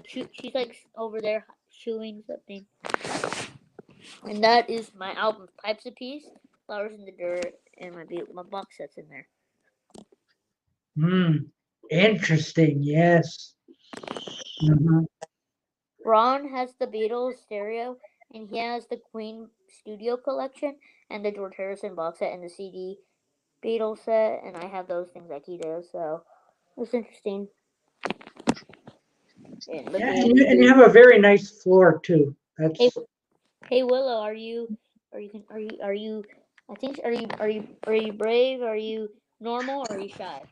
She's like over there chewing something. And that is my album, Pipes of Peace, Flowers in the Dirt, and my box set's in there. Interesting. Yes. Mhm. Ron has the Beatles stereo, and he has the Queen Studio collection, and the George Harrison box set, and the CD Beatles set, and I have those things like he does, so it's interesting. And Yeah, and you have a very nice floor too. That's Hey Willow, are you I think are you brave? Are you normal or are you shy?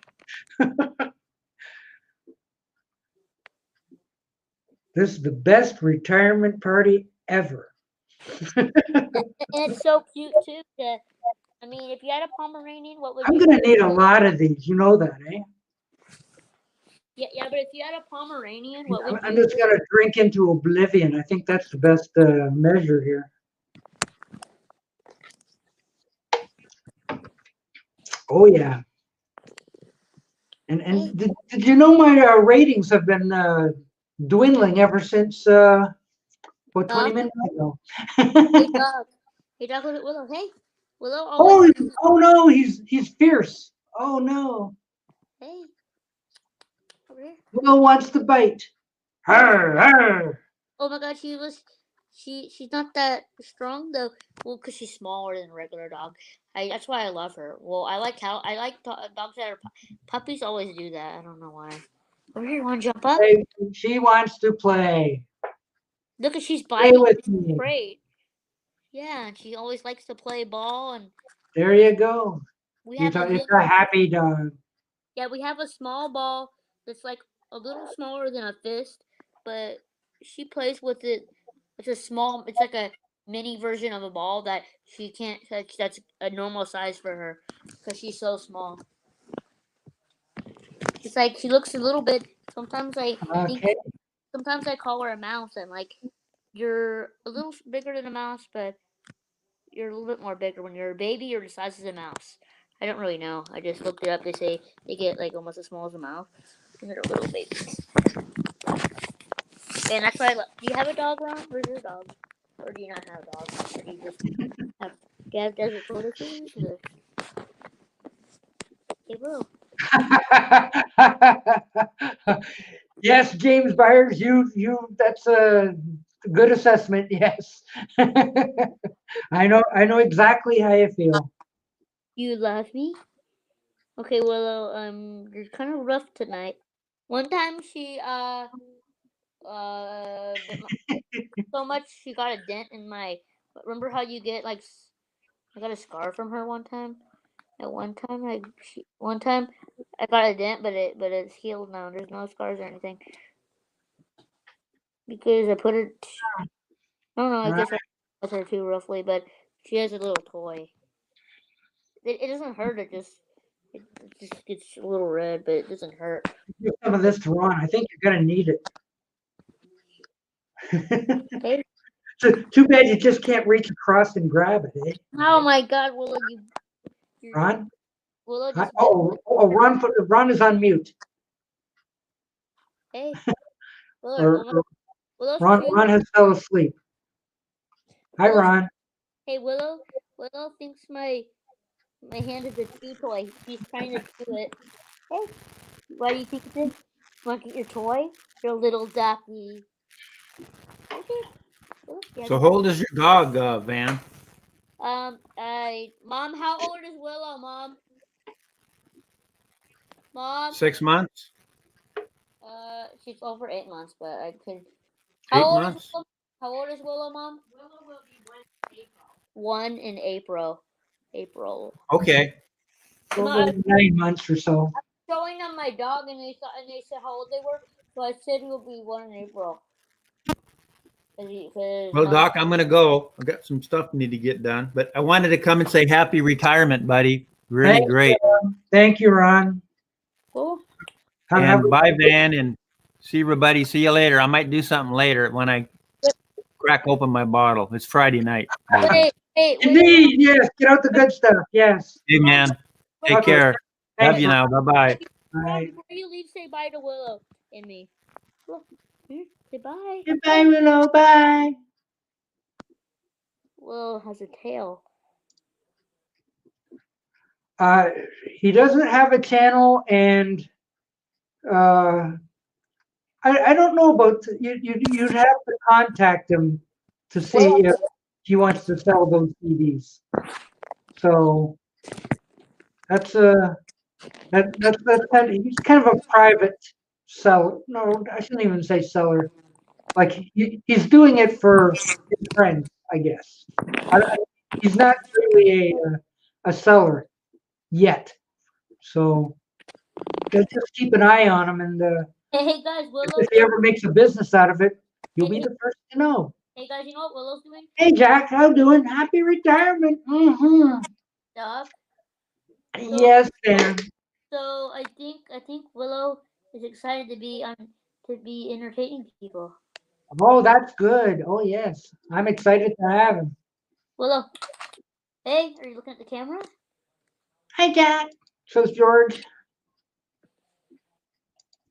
this is the best retirement party ever. And it's so cute too. I mean, if you had a Pomeranian, what would I'm you? gonna need a lot of these. You know that, eh? Yeah, but if you had a Pomeranian, what would I'm you? just gonna drink into oblivion. I think that's the best measure here. Oh yeah. And did you know my ratings have been dwindling ever since about 20 minutes ago? Hey dog. Hey dog, look at Willow. Hey, Willow Oh, always. oh no, he's fierce. Oh no. Hey, over here. Will wants to bite. Arr, arr. Oh my God, she's not that strong though. Well, because she's smaller than a regular dog. That's why I love her. Well, I like dogs that are puppies. Always do that. I don't know why. Over here, want to jump up? Hey, she wants to play. Look at she's Play biting. with She's me. afraid. Yeah, and she always likes to play ball. And There you go. we have a It's a happy dog. yeah, we have a small ball that's like a little smaller than a fist, but she plays with it. It's like a mini version of a ball that she can't touch. That's a normal size for her because she's so small. It's like she looks a little bit. Sometimes I think. Okay. Sometimes I call her a mouse, and like you're a little bigger than a mouse, but you're a little bit more bigger. When you're a baby, you're the size of a mouse. I don't really know. I just looked it up. They say they get like almost as small as a mouse, and they're little babies. And that's why I love. Do you have a dog, Ron? Where's your dog? Or do you not have a dog? Or do you just have? Do you have desert tortoises? Or... Hey, bro. Yes, James Byers, that's a good assessment. Yes. I know exactly how you feel. You love me? Okay, Willow. You're kind of rough tonight. One time she bit so much she got a dent in my. Remember how you get like I got a scar from her one time. At one time I got a dent, but it's healed now. There's no scars or anything because I put it. I don't know. I guess I with her too roughly, but she has a little toy. It doesn't hurt. It just gets a little red, but it doesn't hurt. Give some of this to Ron. I think you're gonna need it. Hey. Too bad you just can't reach across and grab it, eh? Oh my God, Willow, Ron? Willow just Ron is on mute. Hey, Willow, Ron has fell asleep. Hi, Ron. Hey, Willow thinks my hand is a chew toy. She's trying to chew it. Hey, why do you think it is? Want to get your toy? Your little ducky. Okay. So how old is your dog, Van? Mom, how old is Willow, Mom? Mom? 6 months? She's over 8 months, but I could. 8 months? How old is Willow, Mom? Willow will be 1 in April. April. Okay. 9 months or so. Showing them my dog, and they said how old they were, so I said it will be 1 in April. Well, Doc, I'm gonna go. I've got some stuff I need to get done, but I wanted to come and say happy retirement, buddy. Really Thank great. You. Thank you, Ron. Cool. And bye, Van, and See everybody. See you later. I might do something later when I crack open my bottle. It's Friday night. Wait. Indeed, yes. Get out the good stuff. Yes. Hey, man. Take Okay. care. Love Thanks. you now. Bye-bye. Bye. Before you leave, say bye to Willow and me. Look, say bye. Goodbye, Willow. Bye. Willow has a tail. He doesn't have a channel, and I don't know about you'd have to contact him to see if he wants to sell those CDs. So that's he's kind of a private seller. No, I shouldn't even say seller. Like he's doing it for his friends, I guess. He's not really a seller yet. So just keep an eye on him, and Hey guys, Willow. if he ever makes a business out of it, you'll be the first to know. Hey guys, you know what Willow's doing? Hey Jack, how doing? Happy retirement. Mm-hmm. Stuff. Yes, Sam. So I think Willow is excited to be entertaining people. Oh, that's good. Oh yes, I'm excited to have him. Willow, hey, are you looking at the camera? Hi Jack. So's George.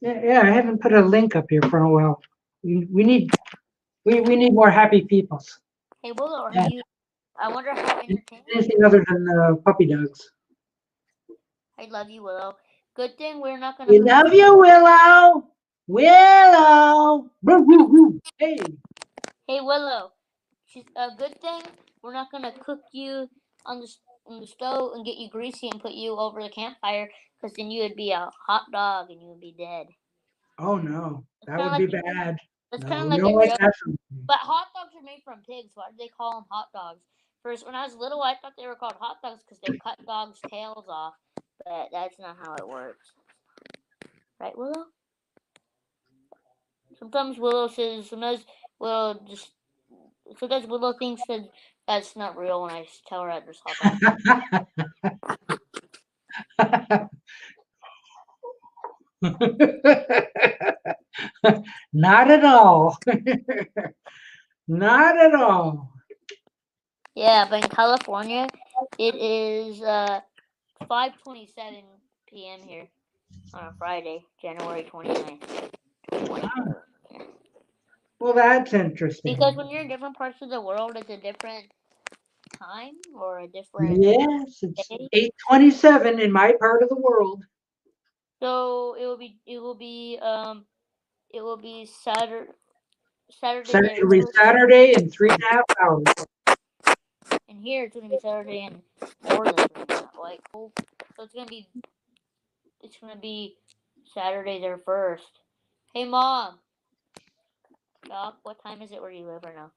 Yeah, I haven't put a link up here for a while. We need more happy peoples. Hey Willow, Yeah. I wonder how entertaining. Anything other than puppy dogs. I love you, Willow. Good thing we're not gonna. We love you, Willow. Willow. Woo, woo, woo. Hey. Hey Willow, she's a good thing we're not gonna cook you on the stove and get you greasy and put you over the campfire, because then you would be a hot dog and you would be dead. Oh no, that kinda would be like- bad. That's No, kind of we like don't a like joke. that. But hot dogs are made from pigs. Why do they call them hot dogs? First, when I was little, I thought they were called hot dogs because they cut dogs' tails off. But that's not how it works. Right, Willow? Sometimes Willow says, sometimes Willow thinks that that's not real when I tell her that there's hot dogs. Not at all. Not at all. Yeah, but in California, it is 5:27 p.m. here on a Friday, January 29th. Well, that's interesting. Because when you're in different parts of the world, it's a different time or a different. Yes, it's 8:27 in my part of the world. So it will be Saturday. It'll be Saturday in 3.5 hours. And here it's gonna be Saturday and more than 3.5. So it's gonna be Saturday their first. Hey mom, Doc, what time is it where you live right now?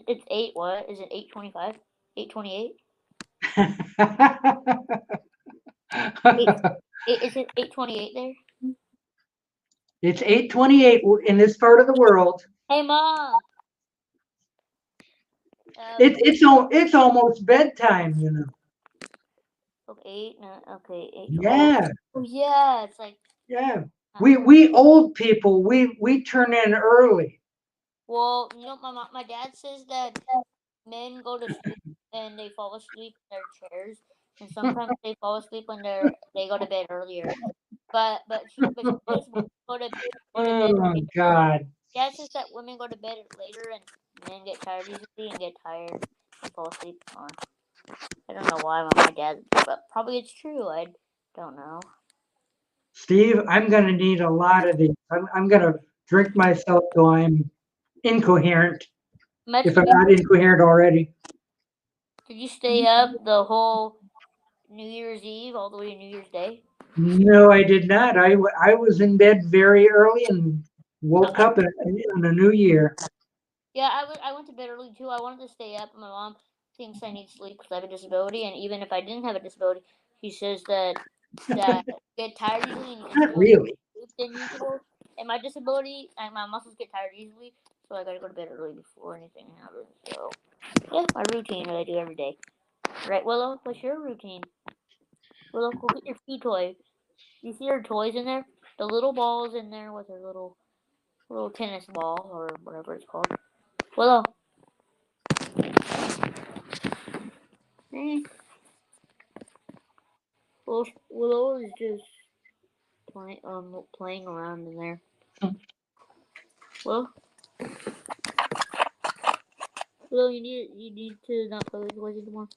It's 8. What is it? 8:25. 8:28. Is it 8:28 there? It's 8:28 in this part of the world. Hey mom. It's almost bedtime, you know. Okay, 8. Yeah. Oh yeah, it's like. Yeah. We old people, we turn in early. Well, my dad says that men go to sleep and they fall asleep in their chairs, and sometimes they fall asleep when they go to bed earlier. But she says women go to bed. Oh God. Dad says that women go to bed later and men get tired easily and get tired and fall asleep. Or, I don't know why my dad, but probably it's true. I don't know. Steve, I'm gonna need a lot of these. I'm gonna drink myself till I'm incoherent. If I'm not incoherent already. Did you stay up the whole New Year's Eve all the way to New Year's Day? No, I did not. I was in bed very early and woke up in the new year. Yeah, I went to bed early too. I wanted to stay up. My mom thinks I need sleep because I have a disability, and even if I didn't have a disability, she says that get tired easily and you Not really. sleep than usual. And my disability, and my muscles get tired easily, so I gotta go to bed early before anything happens. So yeah, my routine that I do every day. Right, Willow? What's your routine? Willow, go get your food toy. You see her toys in there? The little balls in there with her little tennis ball or whatever it's called. Willow. Willow is just playing around in there. Well, Willow, you need to not play with toys anymore.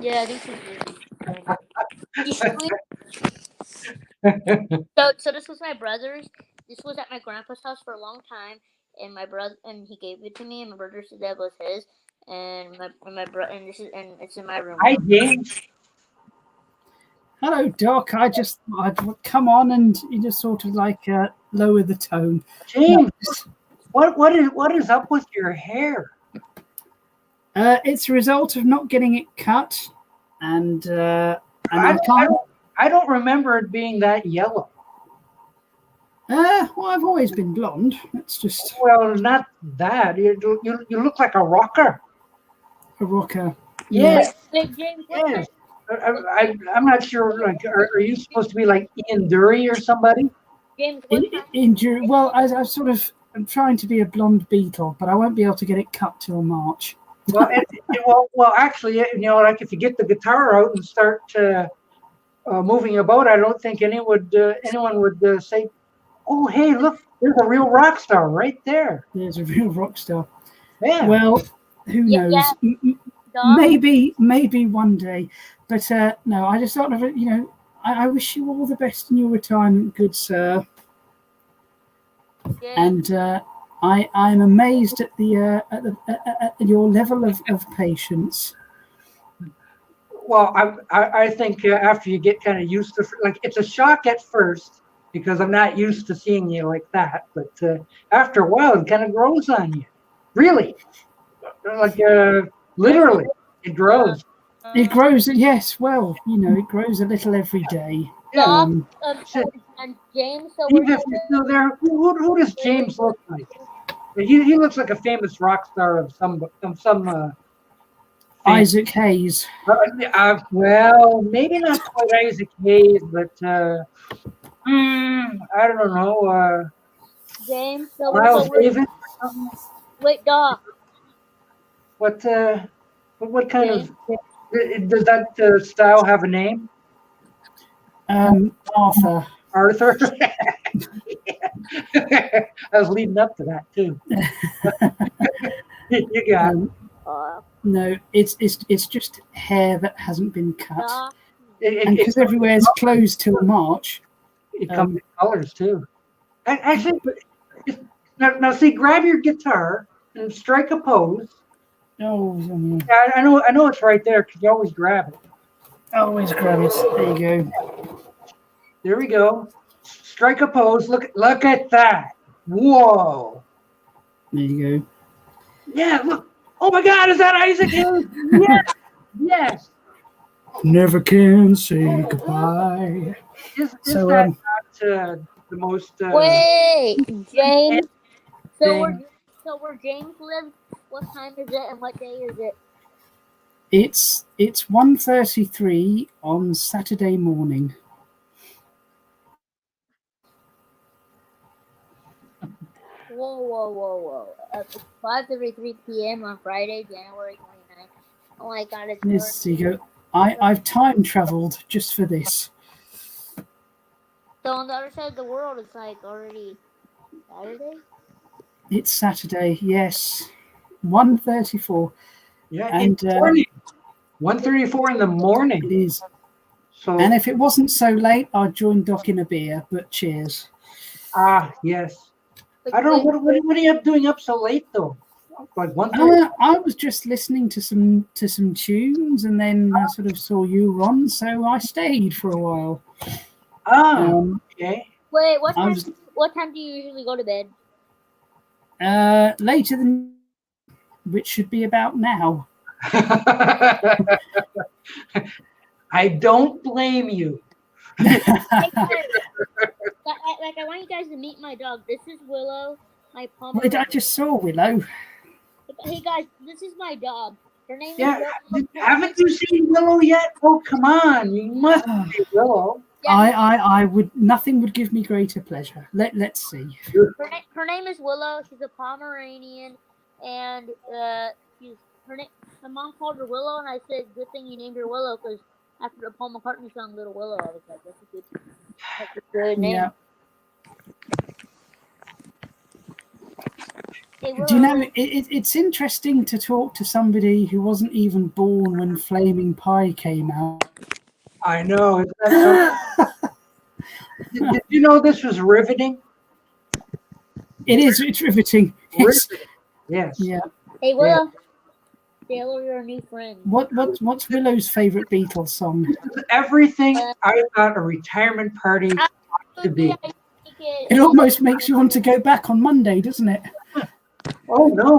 Yeah, I think she's really. So this was my brother's. This was at my grandpa's house for a long time, and my brother he gave it to me, and my brother said that was his, and my brother and it's in my room. Hi, James. Hello, Doc. I'd come on and you just sort of like lower the tone. James, what is up with your hair? It's a result of not getting it cut, and I don't remember it being that yellow. Well, I've always been blonde. It's just Well, not that. You look like a rocker. a rocker. Yes. Wait, James, Yes. I'm not sure. Like, are you supposed to be like Ian Dury or somebody? James, Well, I'm trying to be a blonde beetle, but I won't be able to get it cut till March. Well, actually, like if you get the guitar out and start moving about, I don't think anyone would say, "Oh, hey, look, there's a real rock star right there." There's a real rock star. Yeah. Well, who knows? Maybe one day. But no, I just thought of it. I wish you all the best in your retirement, good sir. And I'm amazed at your level of patience. Well, I think after you get kind of used to, like, it's a shock at first because I'm not used to seeing you like that. But after a while, it kind of grows on you. Really, like literally, it grows. It grows, yes. Well, it grows a little every day. And James, so Steve, if you're still there, who does James look like? He looks like a famous rock star of some Isaac Hayes. Well, maybe not quite Isaac Hayes, but I don't know. James, Miles Davis. Wait, Doc. What kind of does that style have a name? Arthur. Arthur. I was leading up to that too. You got it. No, it's just hair that hasn't been cut, and because it everywhere's closed till March. It comes in colors too. Actually, now see, grab your guitar and strike a pose. Oh, Yeah, I know it's right there because you always grab it. always grab it. There you go. There we go. Strike a pose. Look at that. Whoa. There you go. Yeah, look. Oh my God, is that Isaac Hayes? Yes. Yes. Never can say goodbye. Is So, that not the most... Wait, James. thing? So where James lives, what time is it and what day is it? It's 1:33 on Saturday morning. Whoa. It's 5:33 p.m. on Friday, January 29th. Oh my God, it's Yes, there you go. I've time traveled just for this. So on the other side of the world, it's like already Saturday? It's Saturday, yes. 1:34. Yeah, and 1:34 in the morning. It is. So, And if it wasn't so late, I'd join Doc in a beer, but cheers. Yes. I don't know, what are you doing up so late though? Like 1:30? I was just listening to some tunes, and then I sort of saw you were on, so I stayed for a while. Okay. Wait, what time do you usually go to bed? Later than, which should be about now. I don't blame you. I want you guys to meet my dog. This is Willow, my Wait, Pomeranian. I just saw Willow. Hey guys, this is my dog. Her name Yeah, is haven't you seen Willow yet? Oh, come on, you must see Willow. I would. Nothing would give me greater pleasure. Let's see. Her name is Willow. She's a Pomeranian, and she's her name. My mom called her Willow, and I said, "Good thing you named her Willow," because after the Paul McCartney song "Little Willow," I was like, "That's a good name." Yeah. Hey, Do you know, Willow. it's interesting to talk to somebody who wasn't even born when Flaming Pie came out. I know. Isn't that something? Did you know this was riveting? It is. It's riveting. It's, Riveting. Yes. yeah. Hey, Willow. Say hello to your new friend. What's Willow's favorite Beatles song? Everything I thought a retirement party to be. It almost makes you want to go back on Monday, doesn't it? Oh no.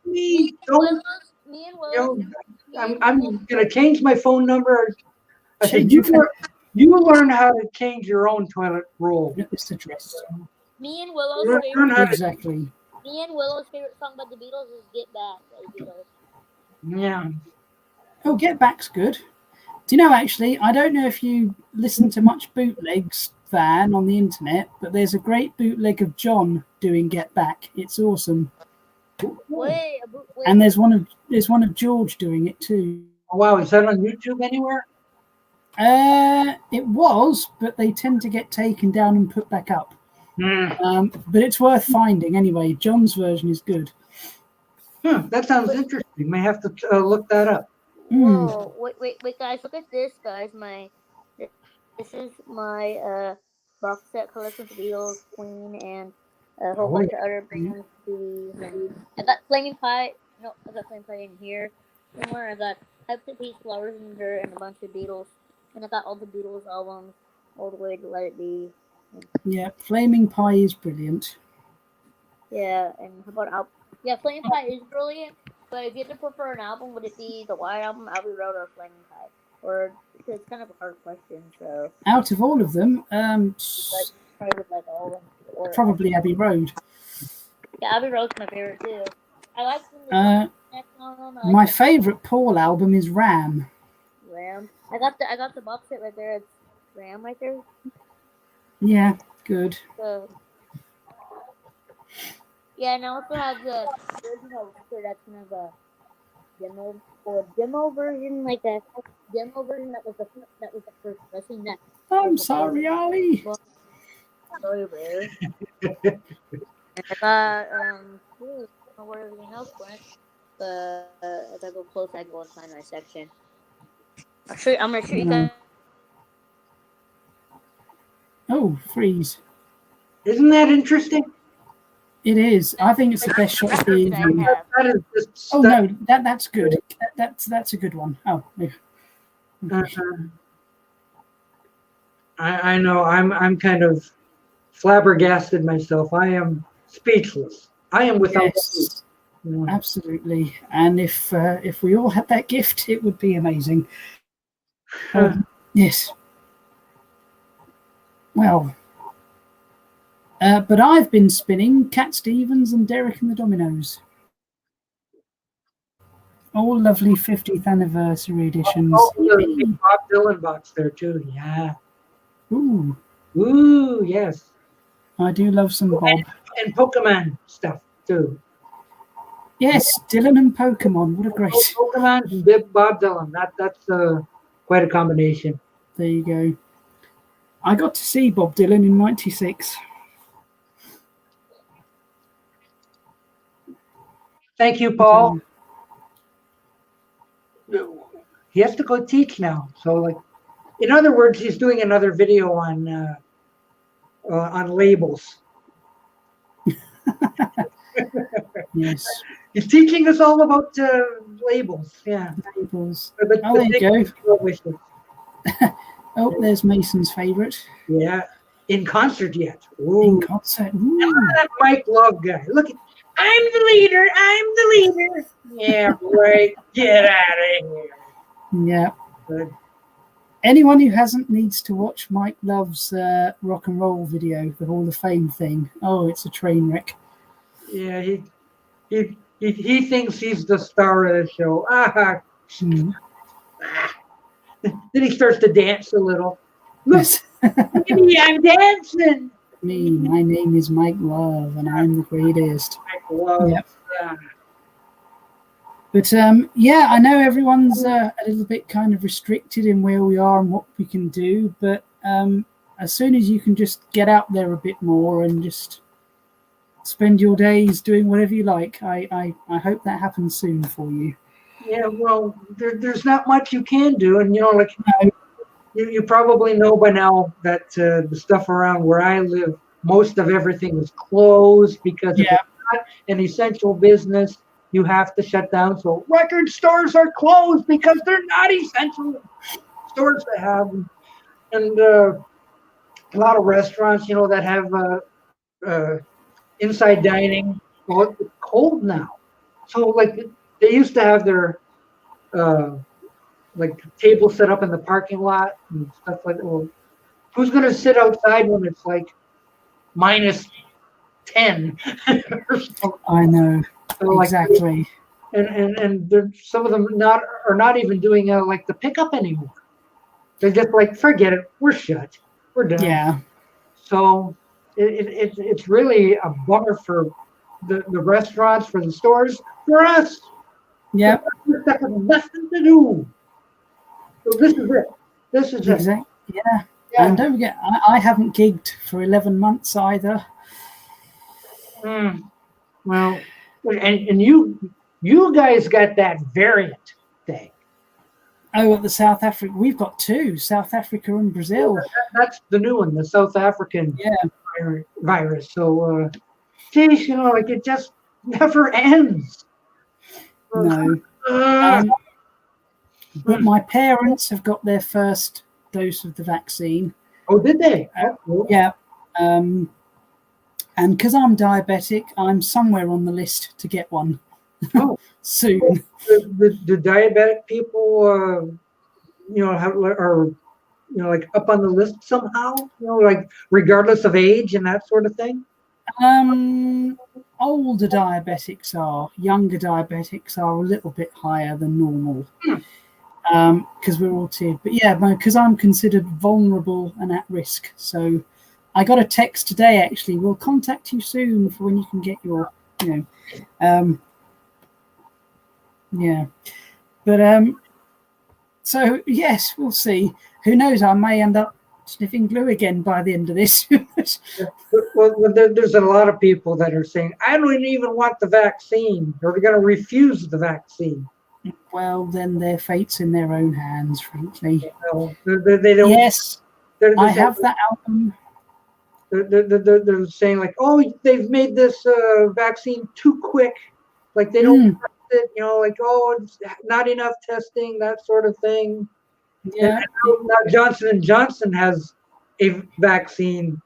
Me and Willow. I'm gonna change my phone number. I said, Change your phone. you learn how to change your own toilet roll. It's address. Me and Willow's Learn favorite. how to, Exactly. Me and Willow's favorite song by the Beatles is "Get Back" by the Beatles. yeah. Oh, Get Back's good. Do you know, actually, I don't know if you listen to much bootlegs, Van, on the internet, but there's a great bootleg of John doing Get Back. It's awesome. Wait. And there's one of George doing it too. Oh, wow, is that on YouTube anywhere? It was, but they tend to get taken down and put back up. But it's worth finding anyway. John's version is good. That sounds interesting. May have to look that up. Whoa! Wait, guys! Look at this, guys. This is my box set collection of the Beatles, Queen, and a whole bunch of other bands. I got Flaming Pie. No, I got Flaming Pie in here somewhere. I got Pipes of Peace, Flowers in Dirt, and a bunch of Beatles. And I got all the Beatles albums, all the way to Let It Be. Yeah, Flaming Pie is brilliant. Yeah, and how about Flaming Pie is brilliant. But if you had to prefer an album, would it be the White Album, Abbey Road, or Flaming Pie? Or it's kind of a hard question. So out of all of them, probably like all of them. Or probably Abbey Road. Yeah, Abbey Road's my favorite too. I like my favorite Paul album is Ram. Ram. I got the box set right there. It's Ram right there. Yeah, good. Yeah, and I also have the original record that's kind of a demo version, like a demo version that was the first pressing that. I'm sorry, Ali. Sorry, rare. And I got I don't know where everything else went, but as I go close, I go and find my section. I'm gonna show you guys. Oh, freeze! Isn't that interesting? It is. I think it's the best shot of the evening. That is just Oh no, that's good. That's a good one. Oh, yeah. I know. I'm kind of flabbergasted myself. I am speechless. I am without. Yes, absolutely. And if we all had that gift, it would be amazing. Yes. Well. But I've been spinning Cat Stevens and Derek and the Dominoes. All lovely 50th anniversary editions. Oh, the big Bob Dylan box there too. Yeah. Ooh, yes. I do love some Bob. And Pokemon stuff too. Yes, Dylan and Pokemon. What a great. Pokemon and Big Bob Dylan. That's quite a combination. There you go. I got to see Bob Dylan in '96. Thank you, Paul. He has to go teach now. So, like, in other words, he's doing another video on labels. Yes. He's teaching us all about labels. Yeah. Labels. But Oh, there you go. go. Oh, there's Mason's favorite. Yeah. In concert yet. Ooh. In concert. Ooh. Look at that Mike Love guy. Look at. I'm the leader. Yeah, right. Get out of here. Yeah. Good. Anyone who hasn't needs to watch Mike Love's rock and roll video, the Hall of Fame thing. Oh, it's a train wreck. Yeah, He thinks he's the star of the show. Hmm. Then he starts to dance a little. Look, Yes. look at me, I'm dancing. Me, my name is Mike Love, and I'm the greatest. I love, Yep. yeah. But yeah, I know everyone's a little bit kind of restricted in where we are and what we can do. But as soon as you can just get out there a bit more and just spend your days doing whatever you like, I hope that happens soon for you. Yeah, well, there's not much you can do, and like you probably know by now that the stuff around where I live, most of everything is closed because if Yeah. it's not an essential business, you have to shut down. So record stores are closed because they're not essential stores to have, and a lot of restaurants, that have inside dining. Well, it's cold now, so like they used to have their like tables set up in the parking lot and stuff like that. Well, who's going to sit outside when it's like -10 or something? I know. So Exactly. And some of them are not even doing like the pickup anymore. They're just like, forget it, we're shut, we're done. Yeah. So it's really a bummer for the restaurants, for the stores, for us. Yeah. We've got nothing to do. So this is it. This is it. Exactly. Yeah. Yeah. And don't forget, I haven't gigged for 11 months either. Well, and you guys got that variant thing. Oh, at the South Africa, we've got two, South Africa and Brazil. That's the new one, the South African virus. So, geez, like it just never ends. No. But my parents have got their first dose of the vaccine. Oh, did they? Yeah. And because I'm diabetic, I'm somewhere on the list to get one soon. The diabetic people, are like up on the list somehow. Like regardless of age and that sort of thing. Older diabetics are. Younger diabetics are a little bit higher than normal. Because we're all tiered. But yeah, because I'm considered vulnerable and at risk. So I got a text today, actually. We'll contact you soon for when you can get your, yeah. But so yes, we'll see. Who knows? I may end up sniffing glue again by the end of this. Well, there's a lot of people that are saying, I don't even want the vaccine, or they're going to refuse the vaccine. Well, then their fate's in their own hands, frankly. They don't. Yes, I have that album. They're saying like, oh, they've made this vaccine too quick. Like they don't test it, like, oh, it's not enough testing, that sort of thing. Yeah. And now Johnson & Johnson has a vaccine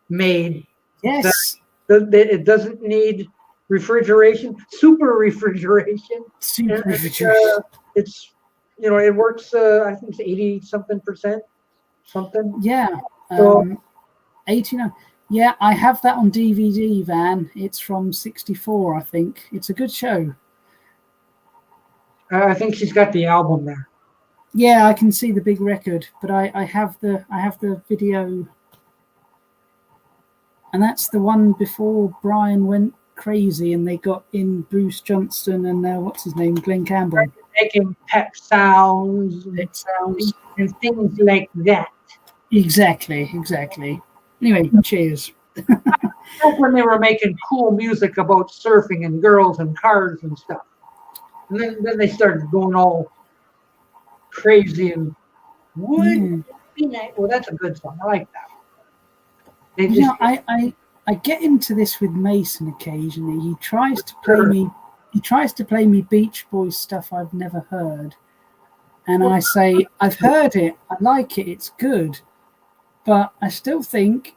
made. Yes. It doesn't need refrigeration, super refrigeration. It's it works. I think it's 80-something%, something. Yeah. 89. Yeah, I have that on DVD, Van. It's from '64, I think. It's a good show. I think she's got the album there. Yeah, I can see the big record, but I have the video, and that's the one before Brian went crazy and they got in Bruce Johnston and what's his name, Glenn Campbell, making pep sounds and things like that. Exactly. Anyway, cheers. That's when they were making cool music about surfing and girls and cars and stuff. And then they started going all crazy and would be nice. Well, that's a good song. I like that. I get into this with Mason occasionally. He tries to play me Beach Boys stuff I've never heard. And I say, I've heard it, I like it, it's good. But I still think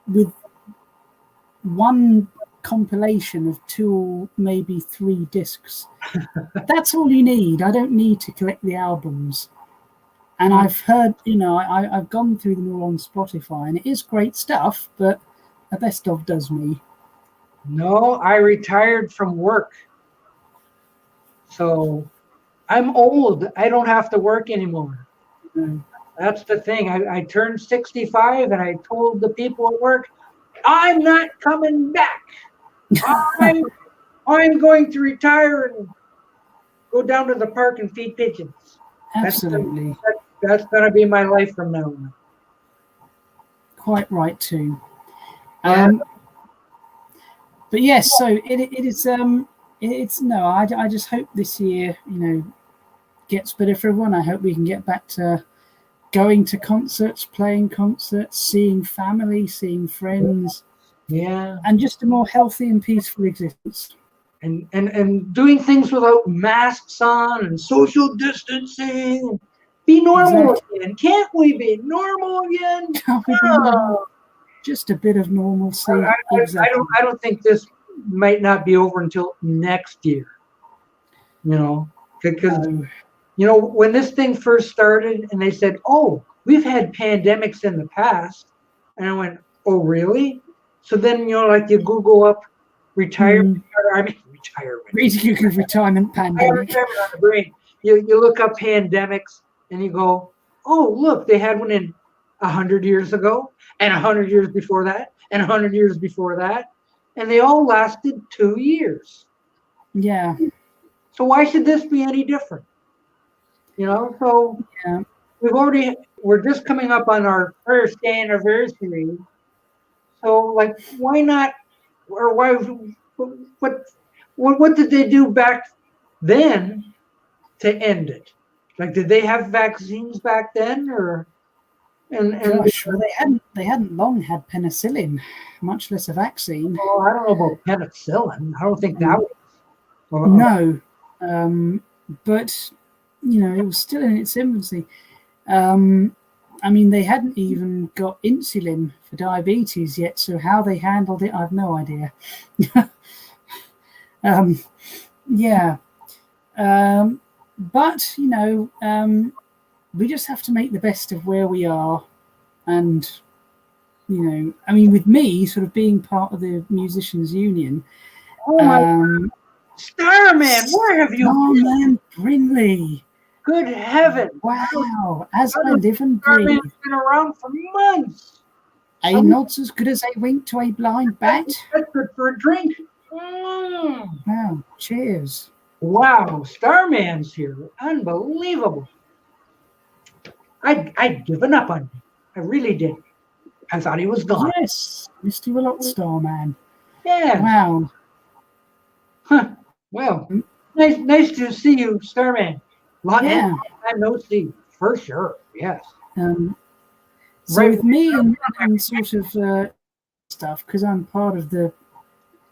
with one compilation of 2 or maybe 3 discs, that's all you need. I don't need to collect the albums. And I've heard, I've gone through them all on Spotify, and it is great stuff, but the best of does me. No, I retired from work So I'm old. I don't have to work anymore. Mm. That's the thing. I turned 65 and I told the people at work, I'm not coming back. I'm going to retire and go down to the park and feed pigeons. Absolutely. That's going to be my life from now on. Quite right too. Yeah. But yes, so it is. It's no. I just hope this year, gets better for everyone. I hope we can get back to going to concerts, playing concerts, seeing family, seeing friends. Yeah. And just a more healthy and peaceful existence. And doing things without masks on and social distancing. Be normal again. Can't we be normal again? Can't we be normal? Just a bit of normalcy. Exactly. I don't think this might not be over until next year. Because when this thing first started and they said, "Oh, we've had pandemics in the past," and I went, "Oh, really?" So then like you Google up retirement. Retirement pandemic. Retirement on the brain. You look up pandemics and you go, "Oh, look, they had one in 100 years ago, and 100 years before that, and 100 years before that, and they all lasted 2 years." Yeah. So why should this be any different? So Yeah. we're just coming up on our first anniversary. So why not? Or why? What did they do back then to end it? Did they have vaccines back then, or? And Gosh, well, they hadn't long had penicillin, much less a vaccine. I don't know about penicillin. I don't think that was. No, but it was still in its infancy. I mean, they hadn't even got insulin for diabetes yet, so how they handled it, I've no idea. Yeah, but we just have to make the best of where we are, and I mean, with me sort of being part of the musicians union. Oh my God. Starman, where have you been? Starman Brinley. Good heaven! Wow, as I live and breathe. Starman's been around for months. A nod's as good as a wink to a blind bat. That's good for a drink. Mm. Wow, cheers. Wow, Starman's here. Unbelievable. I'd given up on him. I really did. I thought he was gone. Yes, Mr. Willot Starman. Yeah. Wow. Huh. Well, nice to see you, Starman. Yeah. I no see, for sure. Yes. So with me and sort of stuff, because I'm part of the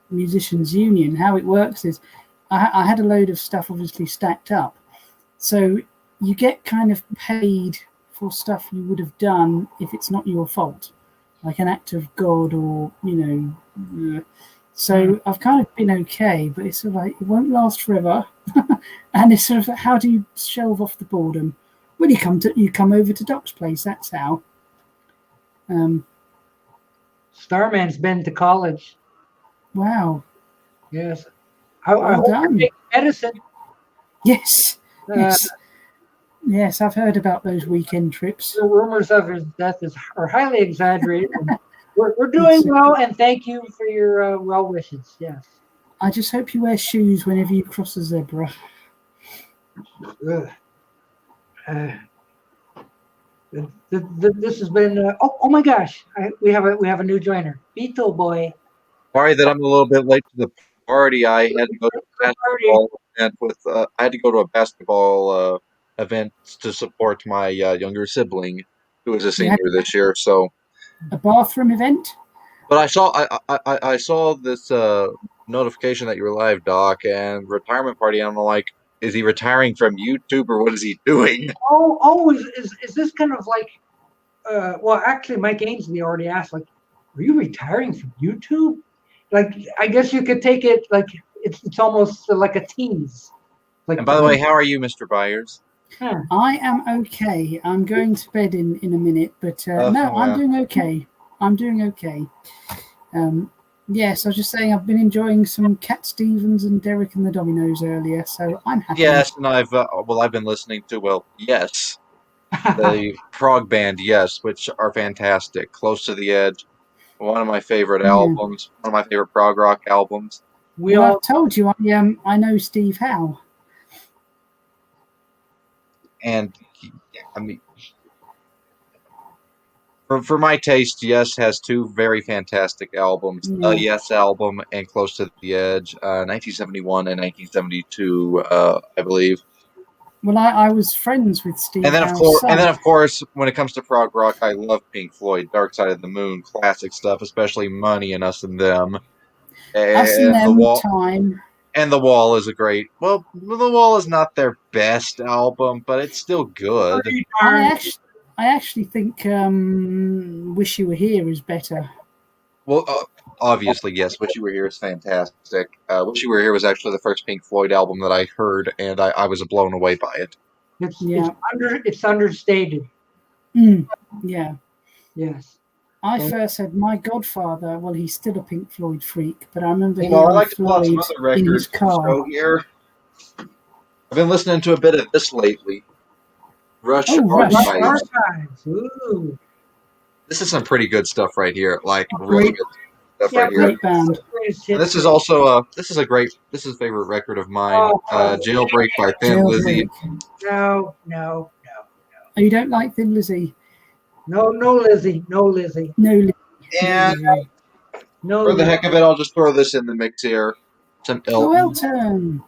musicians union, how it works is I had a load of stuff obviously stacked up. So you get kind of paid for stuff you would have done if it's not your fault, like an act of God or, so I've kind of been okay, but it's sort of like, it won't last forever. And it's sort of, how do you shelve off the boredom? Well, you come over to Doc's place, that's how. Starman's been to college. Wow. Yes. Well done. Medicine. Yes. Yes, I've heard about those weekend trips. The rumors of his death are highly exaggerated. We're doing well, and thank you for your well wishes. Yes. I just hope you wear shoes whenever you cross a zebra. This has been. Oh my gosh! We have a new joiner, Beetle Boy. Sorry that I'm a little bit late to the party. I had to go to a basketball event I had to go to a basketball event to support my younger sibling, who is a senior this year. So a bathroom event. But I saw this notification that you were live, Doc, and retirement party. And I'm like, is he retiring from YouTube or what is he doing? Is this kind of like? Well, actually, Mike Ainsley already asked, like, are you retiring from YouTube? Like, I guess you could take it like it's almost like a tease. Like, and by the way, how are you, Mr. Byers? I am okay. I'm going to bed in a minute, but no, I'm doing okay. I'm doing okay. Yes, I was just saying I've been enjoying some Cat Stevens and Derek and the Dominoes earlier, so I'm happy. Yes, and I've been listening to yes, the prog band Yes, which are fantastic. Close to the Edge, one of my favorite albums, one of my favorite prog rock albums. I've told you I know Steve Howe. And I mean, for my taste, Yes has two very fantastic albums: the Yes album and Close to the Edge, 1971 and 1972, I believe. Well, I was friends with Steve And then Howe's son. of course, when it comes to prog rock, I love Pink Floyd, Dark Side of the Moon, classic stuff, especially Money and Us and Them. Us and Them, Time. And The Wall is a great. Well, The Wall is not their best album, but it's still good. I actually think Wish You Were Here is better. Well, obviously, yes. Wish You Were Here is fantastic. Wish You Were Here was actually the first Pink Floyd album that I heard, and I was blown away by it. It's understated. Yeah. Yes. I first had my godfather. Well, he's still a Pink Floyd freak, but I remember I like to pull out some other records in his car. Here. I've been listening to a bit of this lately. Rush Archives. Ooh. This is some pretty good stuff right here. Like really good stuff right here. Great band. And this is also this is a favorite record of mine. Jailbreak by Thin Lizzy. No. Oh, you don't like Thin Lizzy? No, Lizzy. And for the heck of it, I'll just throw this in the mix here. Some Elton.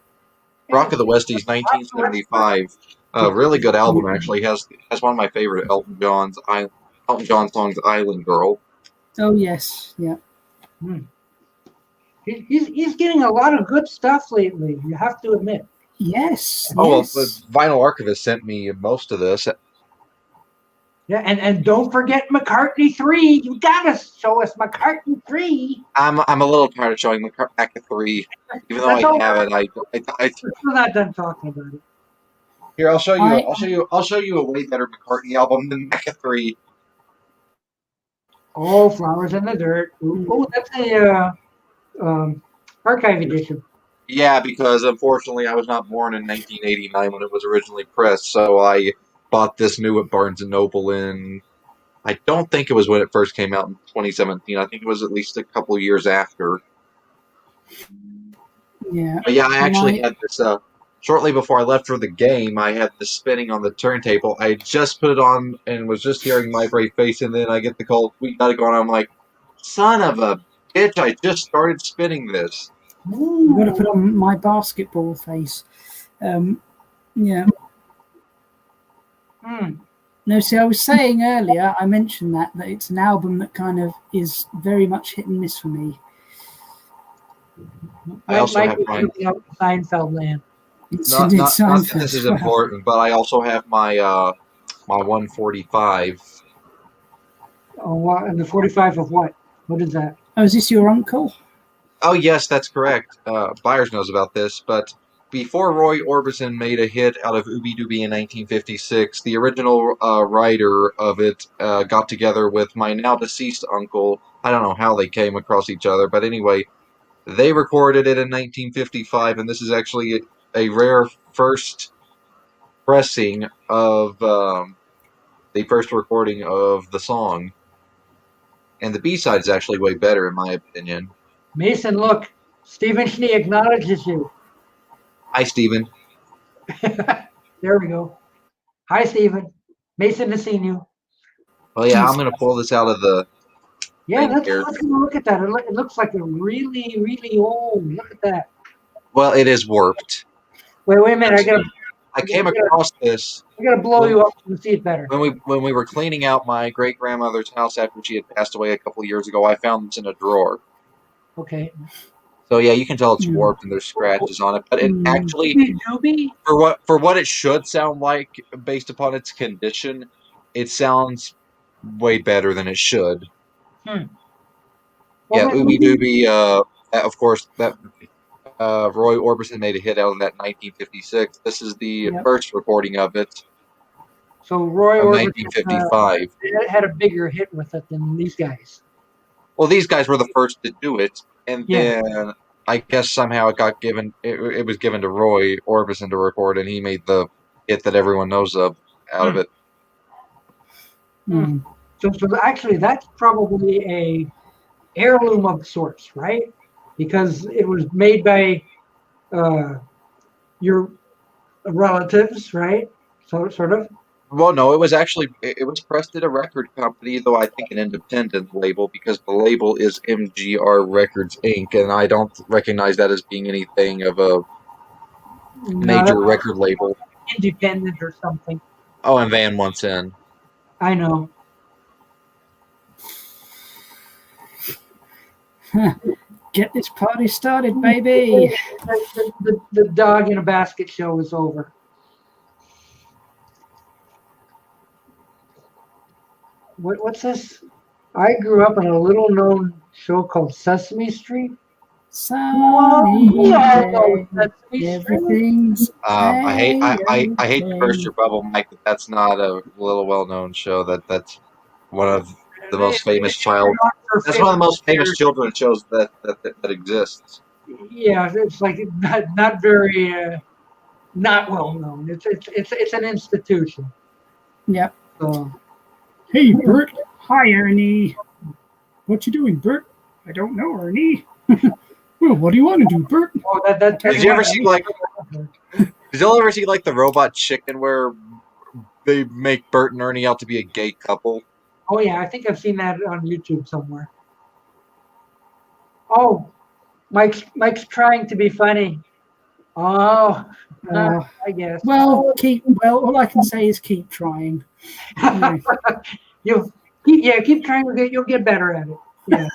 Rock of the Westies, 1975. Really good album, actually. Has one of my favorite Elton John songs, Island Girl. Oh, yes. Yeah. He's getting a lot of good stuff lately, you have to admit. Yes. Oh, well, the Vinyl Archivist sent me most of this. Yeah, and don't forget McCartney 3. You gotta show us McCartney 3. I'm a little tired of showing McCartney 3, even though I have it. We're not done talking about it. Here, I'll show you a way better McCartney album than Mecca 3. Oh, Flowers in the Dirt. Oh, that's a archive edition. Yeah, because unfortunately I was not born in 1989 when it was originally pressed, so I bought this new at Barnes & Noble I don't think it was when it first came out in 2017. I think it was at least a couple of years after. Yeah. But yeah, I actually had this, shortly before I left for the game, I had this spinning on the turntable. I just put it on and was just hearing My Brave Face, and then I get the call, we gotta go on. I'm like, son of a bitch, I just started spinning this. I'm going to put on My Basketball Face. Yeah. No, see, I was saying earlier, I mentioned that it's an album that kind of is very much hit and miss for me. I also have mine. Seinfeld land. Not that this is important, but I also have my my 145. Oh, and the 45 of what? What is that? Oh, is this your uncle? Oh, yes, that's correct. Byers knows about this, but before Roy Orbison made a hit out of Ooby Dooby in 1956, the original writer of it got together with my now deceased uncle. I don't know how they came across each other, but anyway, they recorded it in 1955, and this is actually a rare first pressing of the first recording of the song. And the B-side is actually way better, in my opinion. Mason, look. Stephen Schnee acknowledges you. Hi, Stephen. There we go. Hi, Stephen. Mason has seen you. Well, yeah, I'm going to pull this out of the... Yeah, let's look at that. It looks like a really, really old. Look at that. Well, it is warped. Wait a minute. I came across this. I gotta blow you up to see it better. When we were cleaning out my great grandmother's house after she had passed away a couple of years ago, I found this in a drawer. Okay. So yeah, you can tell it's warped and there's scratches on it, but it actually, for what it should sound like based upon its condition, it sounds way better than it should. Yeah, Ooby Dooby. Of course, that Roy Orbison made a hit out of that in 1956. This is the first recording of it. So Roy Orbison 1955 had a bigger hit with it than these guys. Well, these guys were the first to do it, and Yeah. then I guess somehow it got given. It was given to Roy Orbison to record, and he made the hit that everyone knows of out of it. Hmm. So actually, that's probably a heirloom of sorts, right? Because it was made by your relatives, right? So sort of. Well, no, it was actually it was pressed at a record company, though I think an independent label because the label is MGR Records Inc., and I don't recognize that as being anything of a No, major that's record label. independent or something. Oh, and Van once in. I know. Get this party started, baby. The dog in a basket show is over. What's this? I grew up on a little known show called Sesame Street. Sunny We all know day, Sesame Street. everything's I hate to burst okay. your bubble, Mike, but that's not a little well-known show. That's one of the most famous child. That's one of the most famous children's shows that exists. Yeah, it's like not very not well known. It's an institution. Yep. So Hey, Bert. Hi, Ernie. What you doing, Bert? I don't know, Ernie. Well, what do you want to do, Bert? oh, that Did you ever see like? Did y'all ever see like the Robot Chicken where they make Bert and Ernie out to be a gay couple? Oh yeah, I think I've seen that on YouTube somewhere. Oh, Mike's trying to be funny. Oh, I guess. Well, all I can say is keep trying. You keep trying to you'll get better at it. Yeah.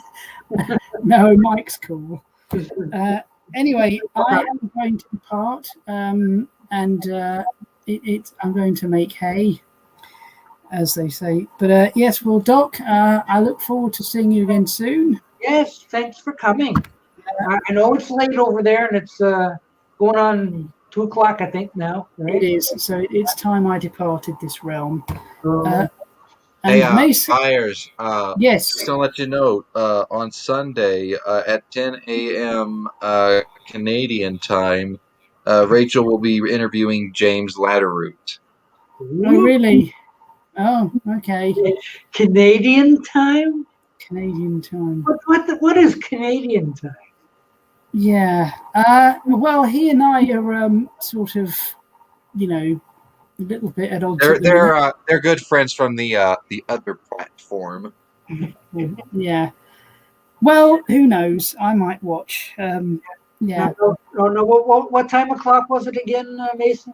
No, Mike's cool. Anyway, I am going to depart, and I'm going to make hay, as they say. But yes, well, Doc, I look forward to seeing you again soon. Yes, thanks for coming. I know it's late over there, and it's going on 2:00, I think now. Right? It is. So it's time I departed this realm. Hey, Mason, Myers, yes. just to let you know, on Sunday at 10 a.m. Canadian time, Rachel will be interviewing James Latteroot. Oh, really? Oh, okay. Canadian time? Canadian time. What is Canadian time? Yeah. Well, he and I are sort of, a little bit at odds. They're good friends from the other platform. Yeah. Well, who knows? I might watch. Yeah. No. What time o'clock was it again, Mason?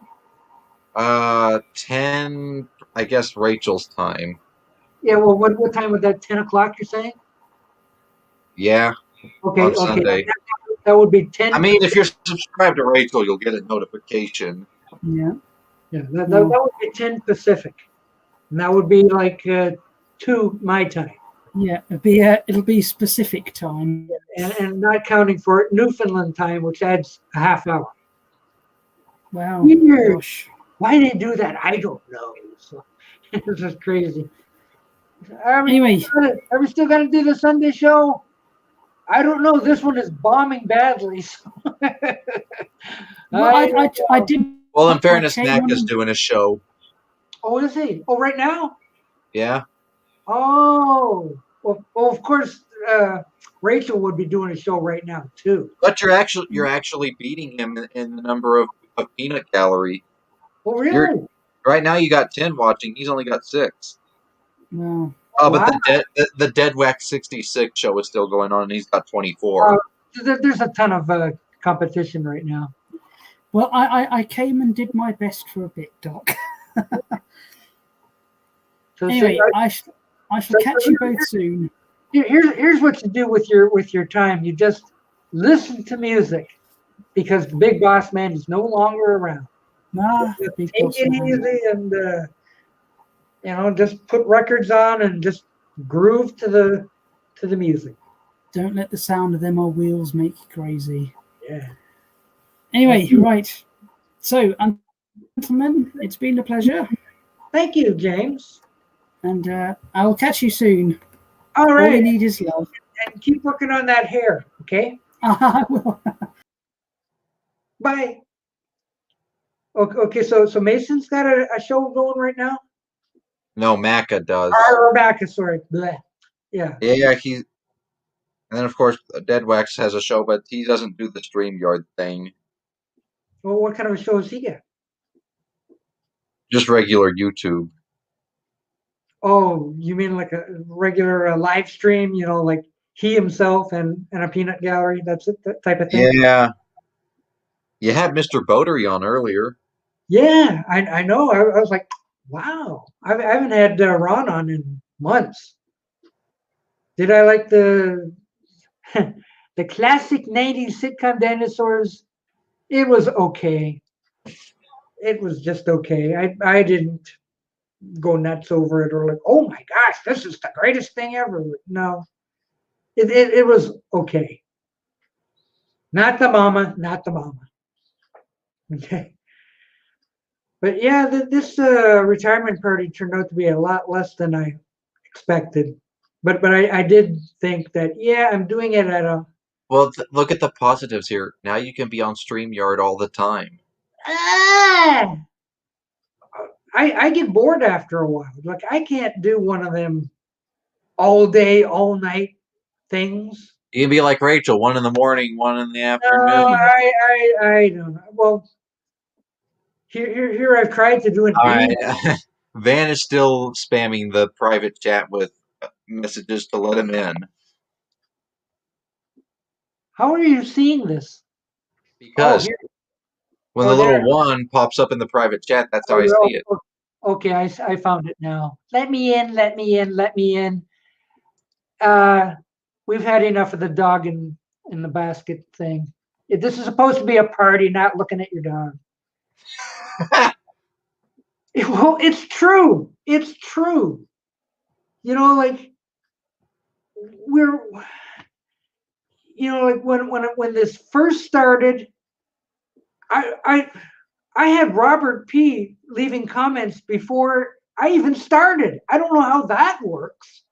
10, I guess Rachel's time. Yeah. Well, what time was that? 10 o'clock? You're saying? Yeah. Okay. Sunday. That would be 10. I mean, if you're subscribed to Rachel, you'll get a notification. Yeah. Yeah. That would be 10 Pacific, and that would be like 2 my time. Yeah. It'll be specific time. And not counting for Newfoundland time, which adds a half hour. Wow. Weird. Gosh. Why they do that, I don't know. So, this is crazy. Anyway, are we still going to do the Sunday show? I don't know. This one is bombing badly. So. Well, I did. Well, in fairness, Mac is doing a show. Oh, is he? Oh, right now? Yeah. Oh, well, of course, Rachel would be doing a show right now too. But you're actually beating him in the number of peanut gallery. Oh, really? Right now, you got 10 watching. He's only got 6. Wow. Oh, but the Dead Wax 66 show is still going on, and he's got 24. There's a ton of competition right now. Well, I came and did my best for a bit, Doc. So anyway, I shall catch you both soon. Here's what you do with your time. You just listen to music, because the big boss man is no longer around. Take it easy and just put records on and just groove to the music. Don't let the sound of them old wheels make you crazy. Yeah. Anyway, right. So, gentlemen, it's been a pleasure. Thank you, James. And I will catch you soon. All right. All you need is love. and keep working on that hair, okay? I will. Bye. Okay, so Mason's got a show going right now? No, Macca does. Or Rebecca, sorry. Bleh. Yeah. Yeah, and then of course Dead Wax has a show, but he doesn't do the StreamYard thing. Well, what kind of a show does he get? Just regular YouTube. Oh, you mean like a regular live stream, like he himself and a peanut gallery, that's it, that type of thing? Yeah. You had Mr. Beaudry on earlier. Yeah, I know. I was like, wow. I haven't had Ron on in months. Did I like the the classic 90s sitcom dinosaurs? It was okay. It was just okay. I didn't go nuts over it or like, oh my gosh, this is the greatest thing ever. No, it was okay. Not the mama, not the mama. Okay. But yeah, this retirement party turned out to be a lot less than I expected. But I did think that, yeah, I'm doing it at a. Well, look at the positives here. Now you can be on StreamYard all the time. Ah! I get bored after a while. Like, I can't do one of them all day, all night things. You can be like Rachel, 1 in the morning, 1 in the afternoon. No, I don't know. Well, here I've tried to do it. All right. Vann is still spamming the private chat with messages to let him in. How are you seeing this? Because when the there. little 1 pops up in the private chat, that's how I Oh, see it. okay, I found it now. Let me in, let me in, let me in. We've had enough of the dog in the basket thing. This is supposed to be a party, not looking at your dog. Well, it's true. It's true. Like we're, like when this first started, I had Robert P. leaving comments before I even started. I don't know how that works.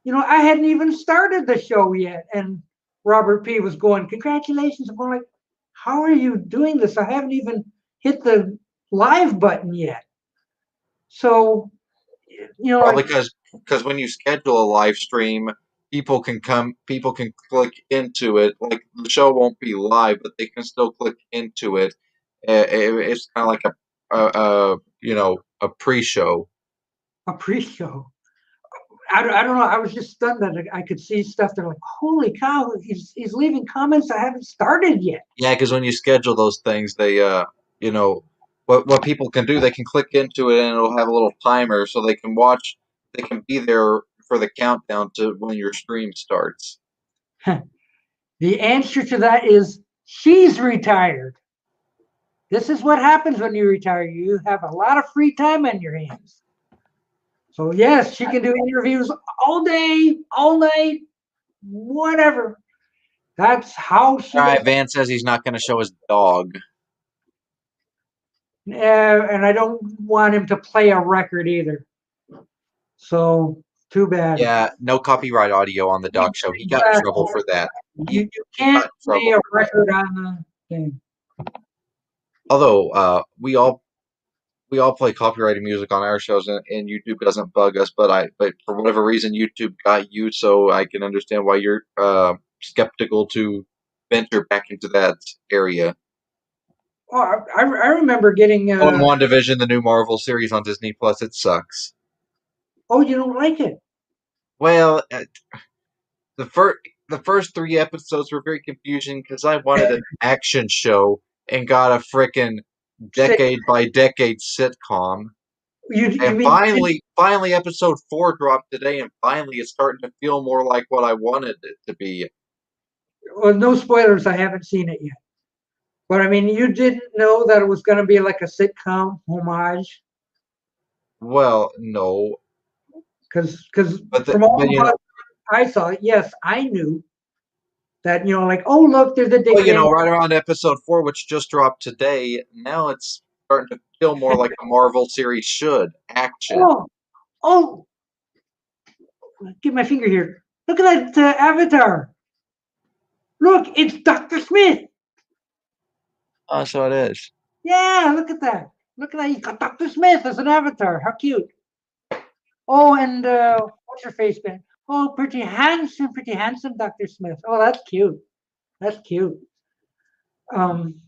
I hadn't even started the show yet, and Robert P. was going, "Congratulations!" I'm going like, "How are you doing this? I haven't even hit the live button yet." So, Well, like, because when you schedule a live stream, people can click into it. Like the show won't be live, but they can still click into it. It's kind of like a pre-show. a pre-show. I don't know. I was just stunned that I could see stuff. They're like, "Holy cow! He's leaving comments. I haven't started yet." Yeah, because when you schedule those things, they what people can do, they can click into it and it'll have a little timer, so they can watch. They can be there for the countdown to when your stream starts. The answer to that is she's retired. This is what happens when you retire. You have a lot of free time on your hands. So yes, she can do interviews all day, all night, whatever. That's how she. All right, Van says he's not going to show his dog. And I don't want him to play a record either. So too bad. Yeah, no copyright audio on the dog show. He got in trouble for that. You can't play a record on the thing. Although we all play copyrighted music on our shows, and YouTube doesn't bug us. But for whatever reason, YouTube got you, so I can understand why you're skeptical to venture back into that area. Oh, I remember getting. Oh, and WandaVision, the new Marvel series on Disney Plus, it sucks. Oh, you don't like it? Well, the first 3 episodes were very confusing because I wanted an action show and got a frickin' decade by decade sitcom. You And mean finally, episode 4 dropped today, and finally, it's starting to feel more like what I wanted it to be. Well, no spoilers. I haven't seen it yet. But I mean, you didn't know that it was going to be like a sitcom homage? Well, no. Because from all the I saw, yes, I knew that, like, oh, look, there's a dick. Well, right around episode 4, which just dropped today, now it's starting to feel more like a Marvel series should. Action. Oh, give my finger here. Look at that avatar. Look, it's Dr. Smith. Oh, so it is. Yeah, look at that. Look at that. You got Dr. Smith as an avatar. How cute. Oh, and what's your face, Ben? Oh, pretty handsome, Dr. Smith. Oh, that's cute. That's cute. Um,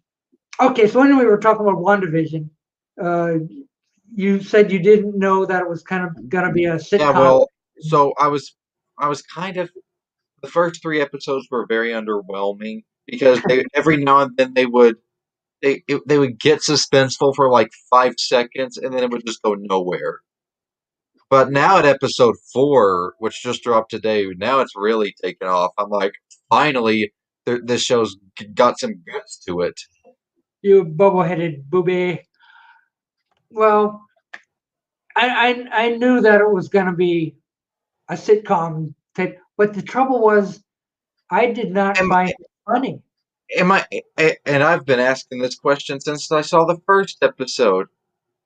okay, so when we were talking about WandaVision, uh, you said you didn't know that it was kind of gonna be a sitcom. Yeah, well, so I was kind of the first 3 episodes were very underwhelming because every now and then they would get suspenseful for like 5 seconds and then it would just go nowhere. But now at episode 4, which just dropped today, now it's really taken off. I'm like, finally, this show's got some guts to it. You bubble-headed booby. Well, I knew that it was gonna be a sitcom type, but the trouble was I did not find it funny. And I've been asking this question since I saw the first episode.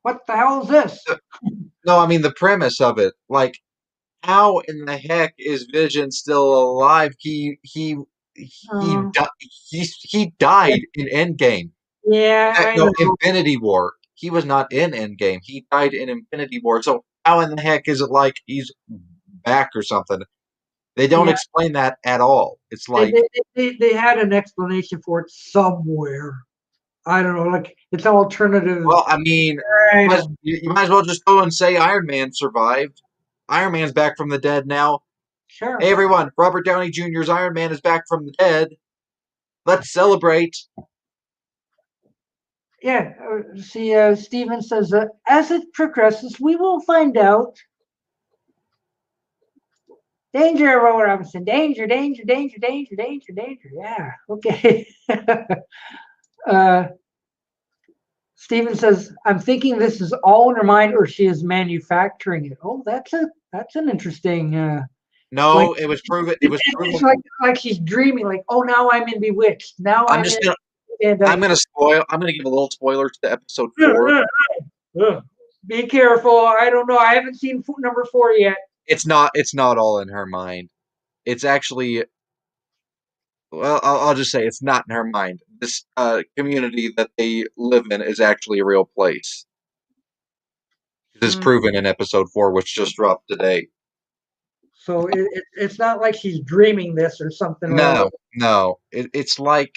What the hell is this? No, I mean the premise of it. Like, how in the heck is Vision still alive? He Um, died in Endgame. yeah, I No, know. Infinity War. He was not in Endgame. He died in Infinity War. So how in the heck is it like he's back or something? They don't Yeah. explain that at all. It's like, They had an explanation for it somewhere. I don't know, like it's an alternative. well, I mean, you might as well just go and say Iron Man survived. Iron Man's back from the dead now. Sure. Hey everyone, Robert Downey Jr.'s Iron Man is back from the dead. Let's celebrate. Yeah. See, Steven says, as it progresses, we will find out. Danger, Robert Robinson. Danger, danger, danger, danger, danger, danger. Yeah. Okay. Steven says, I'm thinking this is all in her mind or she is manufacturing it. Oh, that's an interesting No, like, it was proven. It was proven. it's like she's dreaming, like, oh, now I'm in Bewitched. Now I'm just gonna. I'm gonna spoil. I'm gonna give a little spoiler to episode 4. Be careful. I don't know. I haven't seen number 4 yet. It's not. It's not all in her mind. It's actually. Well, I'll just say it's not in her mind. This community that they live in is actually a real place. This is proven in episode 4, which just dropped today. So it's not like she's dreaming this or something. No. It's like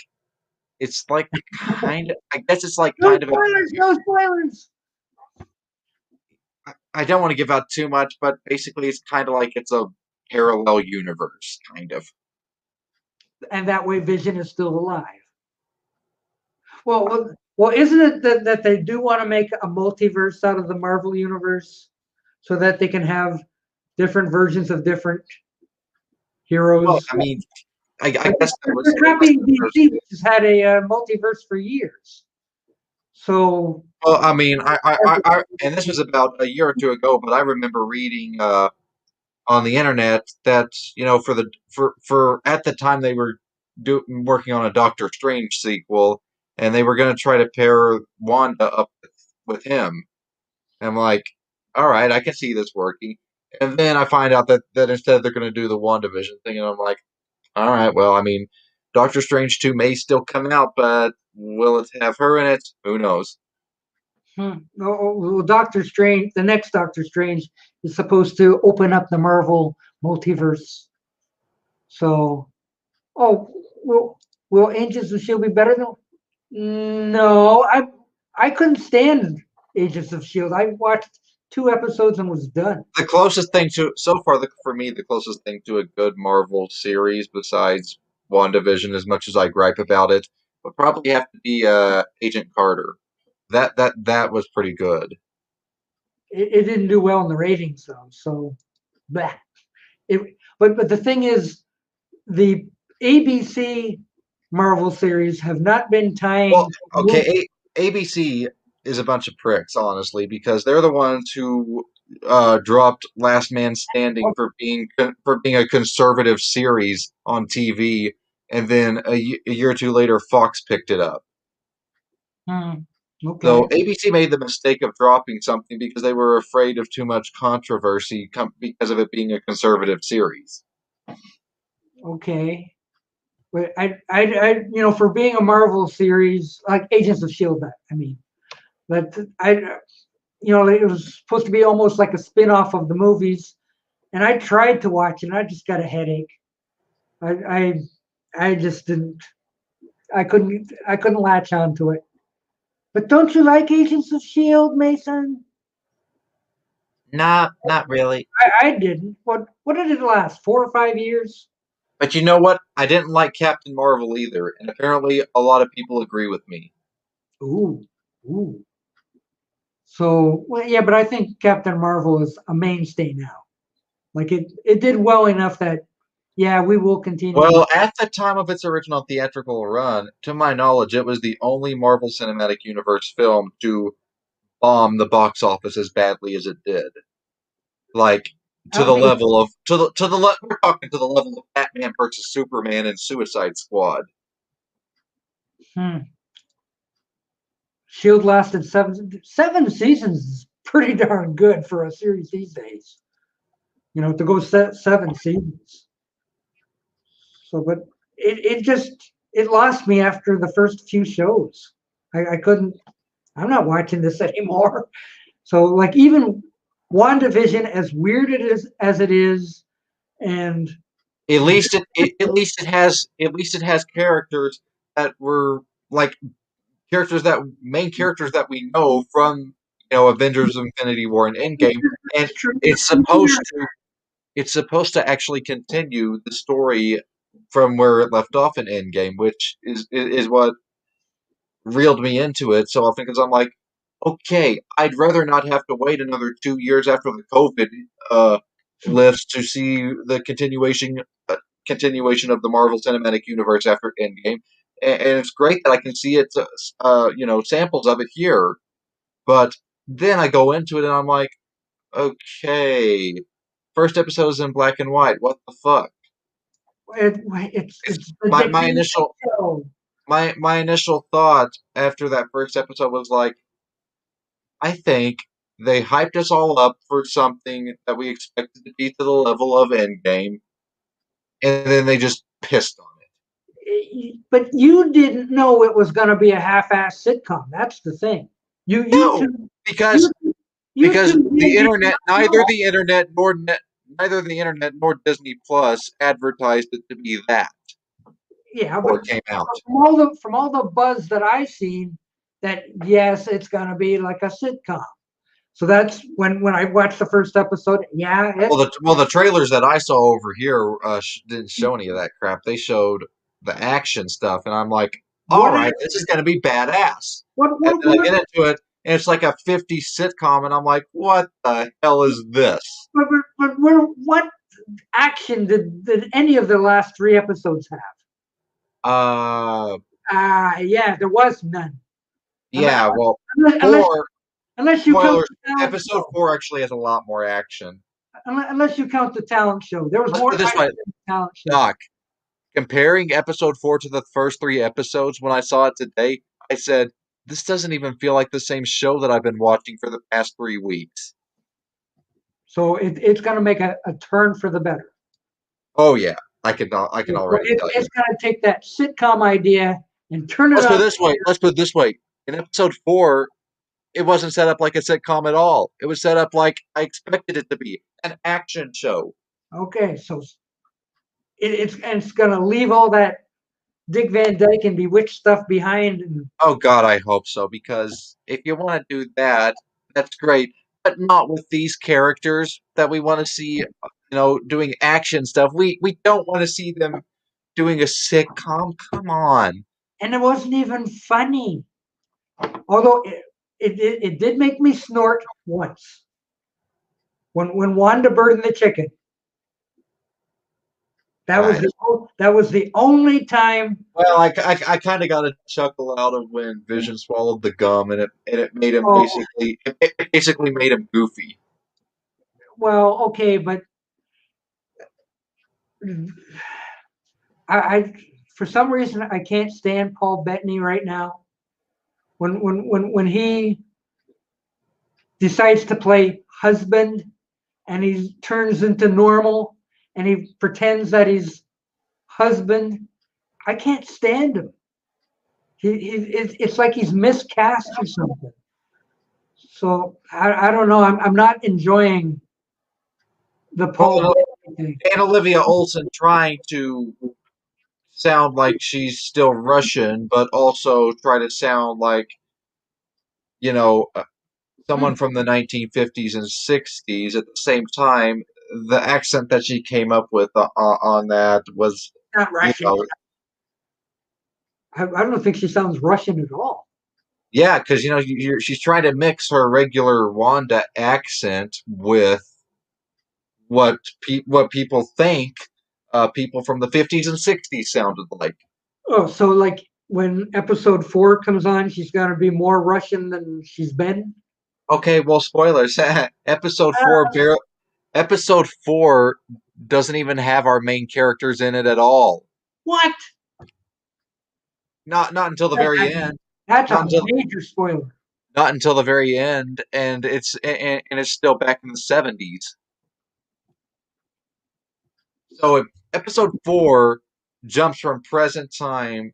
kind of. I guess it's like No kind spoilers. of. No spoilers. I don't want to give out too much, but basically, it's kind of like it's a parallel universe, kind of. And that way, Vision is still alive. Well, isn't it that they do want to make a multiverse out of the Marvel universe, so that they can have different versions of different heroes? Well, I mean, I guess that was copying DC, which has had a multiverse for years. So. Well, I mean, and this was about a year or 2 ago, but I remember reading on the internet that for at the time they were working on a Doctor Strange sequel, and they were going to try to pair Wanda up with him. And I'm like, all right, I can see this working. And then I find out that instead they're going to do the WandaVision thing, and I'm like, all right, well, I mean, Doctor Strange 2 may still come out, but will it have her in it? Who knows? Well, Doctor Strange, the next Doctor Strange, is supposed to open up the Marvel multiverse. So, will Agents of Shield be better than? No, I couldn't stand Agents of Shield. I watched 2 episodes and was done. The closest thing to so far, for me, the closest thing to a good Marvel series besides WandaVision, as much as I gripe about it, would probably have to be Agent Carter. That was pretty good. It didn't do well in the ratings though, so bleh. But the thing is, the ABC Marvel series have not been tying. Well, okay, ABC is a bunch of pricks, honestly, because they're the ones who dropped Last Man Standing for being a conservative series on TV, and then a year or 2 later, Fox picked it up. Okay. So ABC made the mistake of dropping something because they were afraid of too much controversy because of it being a conservative series. Okay. But for being a Marvel series, like Agents of Shield, I mean, but it was supposed to be almost like a spin-off of the movies, and I tried to watch it, and I just got a headache. I just didn't. I couldn't latch onto it. But don't you like Agents of Shield, Mason? Not really. I didn't. What did it last? 4 or 5 years? But you know what? I didn't like Captain Marvel either, and apparently a lot of people agree with me. Ooh, ooh. So, well, yeah, but I think Captain Marvel is a mainstay now. Like it did well enough that, yeah, we will continue. Well, at the time of its original theatrical run, to my knowledge, it was the only Marvel Cinematic Universe film to bomb the box office as badly as it did. Like to the level of we're talking to the level of Batman versus Superman and Suicide Squad. Shield lasted seven seasons. Is pretty darn good for a series these days. To go 7 seasons. So, but it lost me after the first few shows. I couldn't. I'm not watching this anymore. So, like, even WandaVision, as weird as it is, and At least it has characters that were like main characters that we know from Avengers Infinity War and Endgame, and it's true. it's supposed to actually continue the story from where it left off in Endgame, which is what reeled me into it so often because I'm like, okay, I'd rather not have to wait another 2 years after the COVID lifts to see the continuation of the Marvel Cinematic Universe after Endgame, and it's great that I can see it, samples of it here. But then I go into it and I'm like, okay, first episode is in black and white. What the fuck? It's the My Dick initial show. my initial thought after that first episode was like, I think they hyped us all up for something that we expected to be to the level of Endgame, and then they just pissed on it. But you didn't know it was going to be a half-ass sitcom. That's the thing. You No, two because you two the did internet, not neither the internet nor Disney Plus advertised it to be that Yeah, before but it came out. from all the buzz that I've seen, that yes, it's going to be like a sitcom. So that's when I watched the first episode. Yeah, The trailers that I saw over here didn't show any of that crap. They showed the action stuff, and I'm like, all what right, this is going to be badass. what And what then I what, get into it, and it's like a 50s sitcom, and I'm like, what the hell is this? what action did any of the last 3 episodes have? Uh, Yeah, there was none. yeah, well, Unless, four unless you count spoilers. the talent Episode show. 4 actually has a lot more action. Unless you count the talent show. There was Let's more put it this action way, in the talent show. Doc. Comparing episode 4 to the first 3 episodes, when I saw it today, I said, this doesn't even feel like the same show that I've been watching for the past 3 weeks. So it's going to make a turn for the better. Oh yeah, I can already tell you. It's going to take that sitcom idea and turn it Let's put on. it this way. Let's put it this way. In episode 4, it wasn't set up like a sitcom at all. It was set up like I expected it to be, an action show. Okay, so it's going to leave all that Dick Van Dyke and Bewitched stuff behind. And Oh God, I hope so, because if you want to do that, that's great, but not with these characters that we want to see, doing action stuff. We don't want to see them doing a sitcom. Come on. it wasn't even funny. Although it did make me snort once. When Wanda burned the chicken. That was Right. that was the only time. Well, I kind of got a chuckle out of when Vision swallowed the gum, and it made him Oh, it basically made him goofy. well, okay, but I for some reason I can't stand Paul Bettany right now. When he decides to play husband and he turns into normal and he pretends that he's husband, I can't stand him. It's like he's miscast or something. So I don't know. I'm not enjoying the Paul Well, Bettany thing. and Olivia Olson trying to sound like she's still Russian, but also try to sound like, you know, someone from the 1950s and 60s. At the same time, the accent that she came up with on that was, Not you Russian. know, I don't think she sounds Russian at all. yeah, because she's trying to mix her regular Wanda accent with what people think people from the 50s and 60s sounded like. Oh, so like when episode 4 comes on, she's gonna be more Russian than she's been. Okay, well, spoilers. Episode 4 doesn't even have our main characters in it at all. What? Not until the very end. That's Not a until major spoiler. not until the very end, and it's still back in the 70s. So episode 4 jumps from present time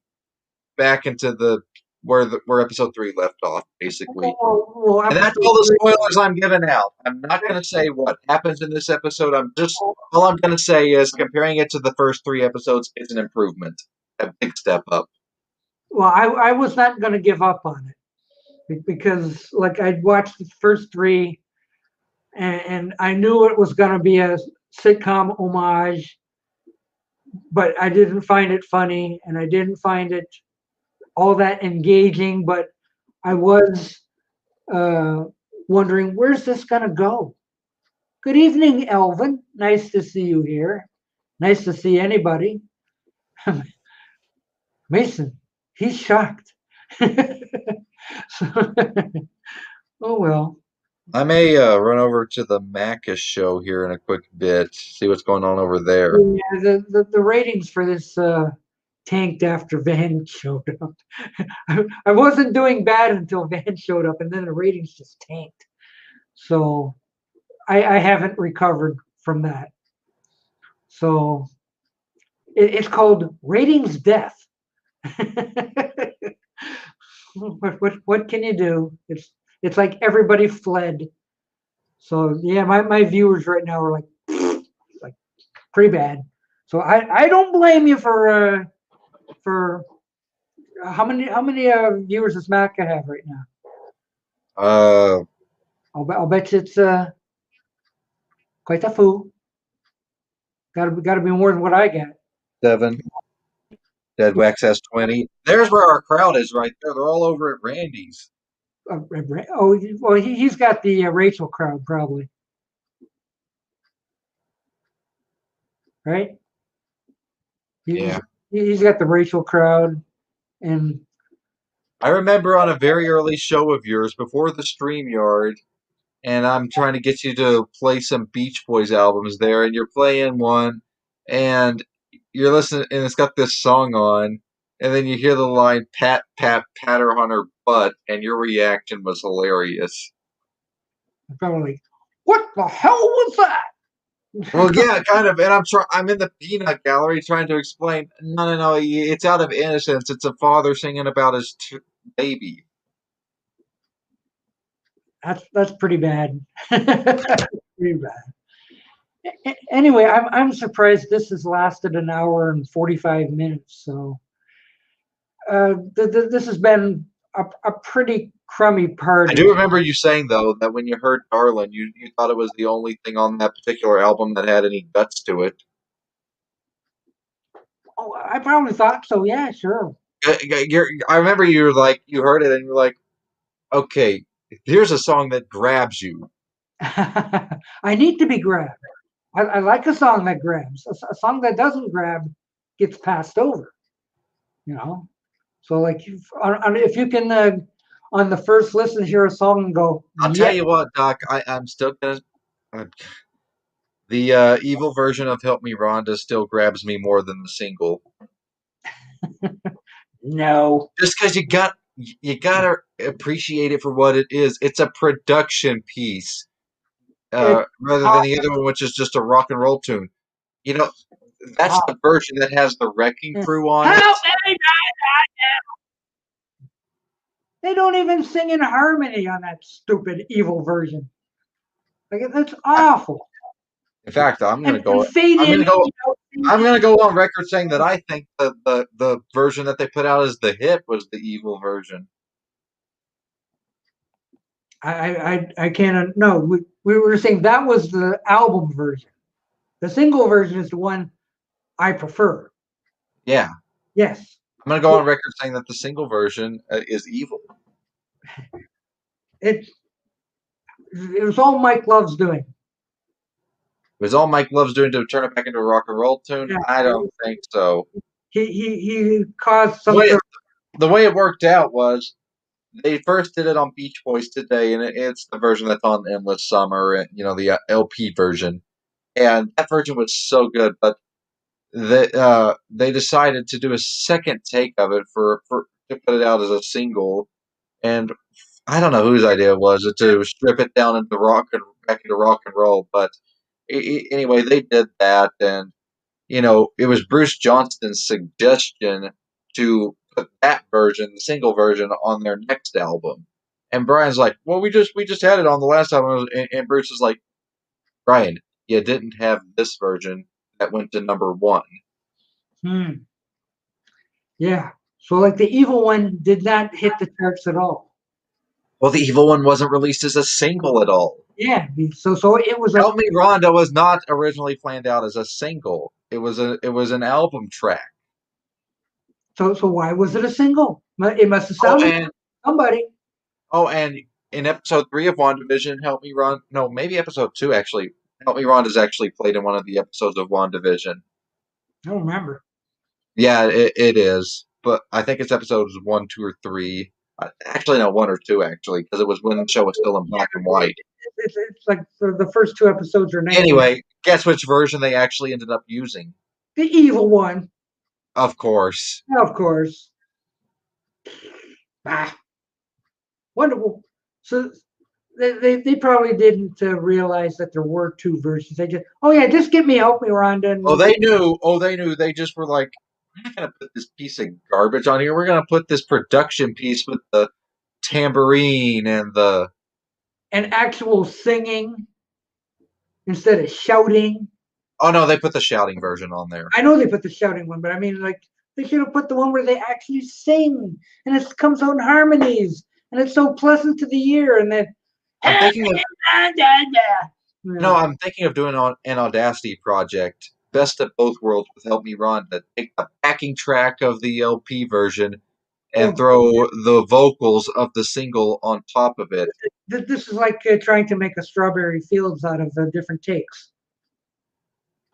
back into where episode 3 left off, basically. Well, And that's all the spoilers I'm giving out. I'm not going to say what happens in this episode. All I'm going to say is comparing it to the first 3 episodes is an improvement, a big step up. Well, I was not going to give up on it because, like, I'd watched the first 3, and I knew it was going to be a sitcom homage, but I didn't find it funny, and I didn't find it all that engaging. But I was wondering, where's this going to go? Good evening, Elvin. Nice to see you here. Nice to see anybody. Mason, he's shocked. So, oh well. I may run over to the Macus show here in a quick bit, see what's going on over there. Yeah, the ratings for this tanked after Vann showed up. I wasn't doing bad until Vann showed up, and then the ratings just tanked. So I haven't recovered from that. So it's called ratings death. What can you do? It's like everybody fled. So yeah, my viewers right now are like pretty bad. So I don't blame you for how many viewers does Macca have right now? I'll bet you it's quite a few. Gotta be more than what I get. 7. Dead Wax has 20. There's where our crowd is right there. They're all over at Randy's. Oh well, he's got the Rachel crowd probably, right? Yeah. He's got the Rachel crowd, and I remember on a very early show of yours before the StreamYard, and I'm trying to get you to play some Beach Boys albums there, and you're playing one, and you're listening, and it's got this song on, and then you hear the line "pat pat pat her on her butt," and your reaction was hilarious. I'm probably like, what the hell was that? Well, yeah, kind of, and I'm in the peanut gallery trying to explain. No, it's out of innocence. It's a father singing about his baby. That's pretty bad. Pretty bad. Anyway, I'm surprised this has lasted an hour and 45 minutes. So this has been a pretty crummy party. I do remember you saying though that when you heard "Darlin'," you thought it was the only thing on that particular album that had any guts to it. Oh, I probably thought so. Yeah, sure. I remember you were like, you heard it and you're like, okay, here's a song that grabs you. I need to be grabbed. I like a song that grabs. A song that doesn't grab gets passed over. You know. So like, if you can on the first listen hear a song and go, I'll tell you what, Doc, I'm still gonna. The evil version of "Help Me, Rhonda" still grabs me more than the single. No. Just because you gotta appreciate it for what it is. It's a production piece, rather than the other one, which is just a rock and roll tune. You know, That's the version that has the Wrecking Crew on it. Help me! They don't even sing in harmony on that stupid evil version. Like that's awful. In fact, I'm gonna And go. fade I'm in. gonna go. I'm gonna go on record saying that I think the version that they put out as the hit was the evil version. I can't. No, we were saying that was the album version. The single version is the one I prefer. Yeah, Yes. I'm gonna go on record saying that the single version is evil. It was all Mike Love's doing. It was all Mike Love's doing to turn it back into a rock and roll tune. Yeah. I don't think so. He caused some. The way it worked out was they first did it on Beach Boys Today, and it's the version that's on Endless Summer, the LP version. And that version was so good, but they decided to do a second take of it for to put it out as a single. And I don't know whose idea it was to strip it down into back into rock and roll. But anyway, they did that, and it was Bruce Johnston's suggestion to put that version, the single version, on their next album. And Brian's like, "Well, we just had it on the last album," and Bruce is like, "Brian, you didn't have this version that went to number one." Yeah. So like the evil one did not hit the charts at all. Well, the evil one wasn't released as a single at all. Yeah. So it was Help Me Rhonda was not originally planned out as a single. It was an album track. So why was it a single? It must have sounded somebody. Oh, and in episode 3 of WandaVision, Help Me Rhonda. No, maybe episode 2 actually. Help Me Rhonda is actually played in one of the episodes of WandaVision. I don't remember. Yeah, it is. But I think it's episodes 1, 2, or 3. Actually, no, 1 or 2, actually, because it was when the show was still in black and white. It's like the first 2 episodes are 19. Anyway, guess which version they actually ended up using? The evil one. Of course. Of course. Wonderful. So they probably didn't realize that there were 2 versions. They just get me Help Me Rhonda. They knew. They just were like, we're not going to put this piece of garbage on here. We're going to put this production piece with the tambourine and actual singing instead of shouting. Oh, no, they put the shouting version on there. I know they put the shouting one, but I mean, like, they should have put the one where they actually sing and it comes out in harmonies and it's so pleasant to the ear. And then I'm thinking of doing an Audacity project, Best of Both Worlds with Help Me Rhonda. Take the backing track of the LP version and throw the vocals of the single on top of it. This is like trying to make a Strawberry Fields out of different takes.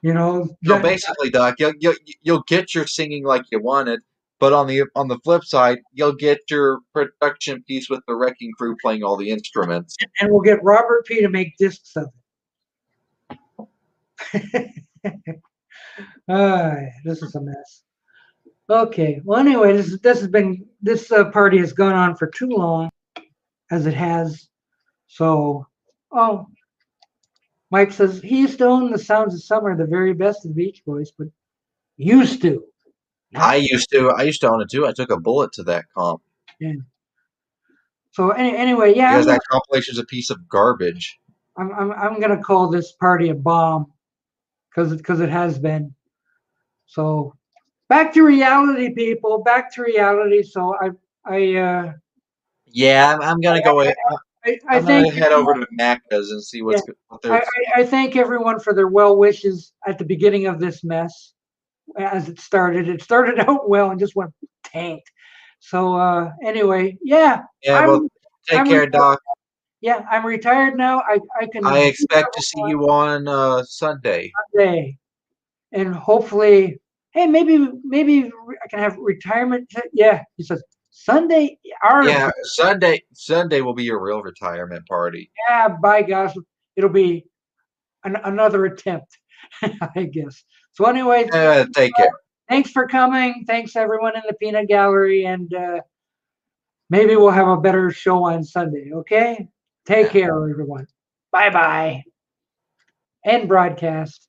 So basically, Doc, you'll get your singing like you want it, but on the flip side, you'll get your production piece with the Wrecking Crew playing all the instruments. And we'll get Robert P. to make discs of it. This is a mess. Okay. Well, anyway, this party has gone on for too long, as it has. So, Mike says he used to own the Sounds of Summer, the very best of the Beach Boys, but used to. I used to own it too. I took a bullet to that comp. Yeah. So anyway, yeah. Because that compilation is a piece of garbage. I'm gonna call this party a bomb, because it has been. So back to reality, people. Back to reality. So Yeah, I'm gonna go. I'm gonna head over to Macca's and see what they're. I thank everyone for their well wishes at the beginning of this mess. As it started out well and just went tanked. So anyway, yeah. Yeah, well, take care, Doc. Yeah, I'm retired now. I can. I expect to see you on Sunday. Sunday, and hopefully, hey, maybe I can have retirement. Yeah, he says Sunday. Yeah, Sunday will be your real retirement party. Yeah, by gosh, it'll be another attempt, I guess. So anyway, take care. Thanks for coming. Thanks everyone in the Peanut Gallery, and maybe we'll have a better show on Sunday. Okay, take care, everyone. Bye-bye. End broadcast.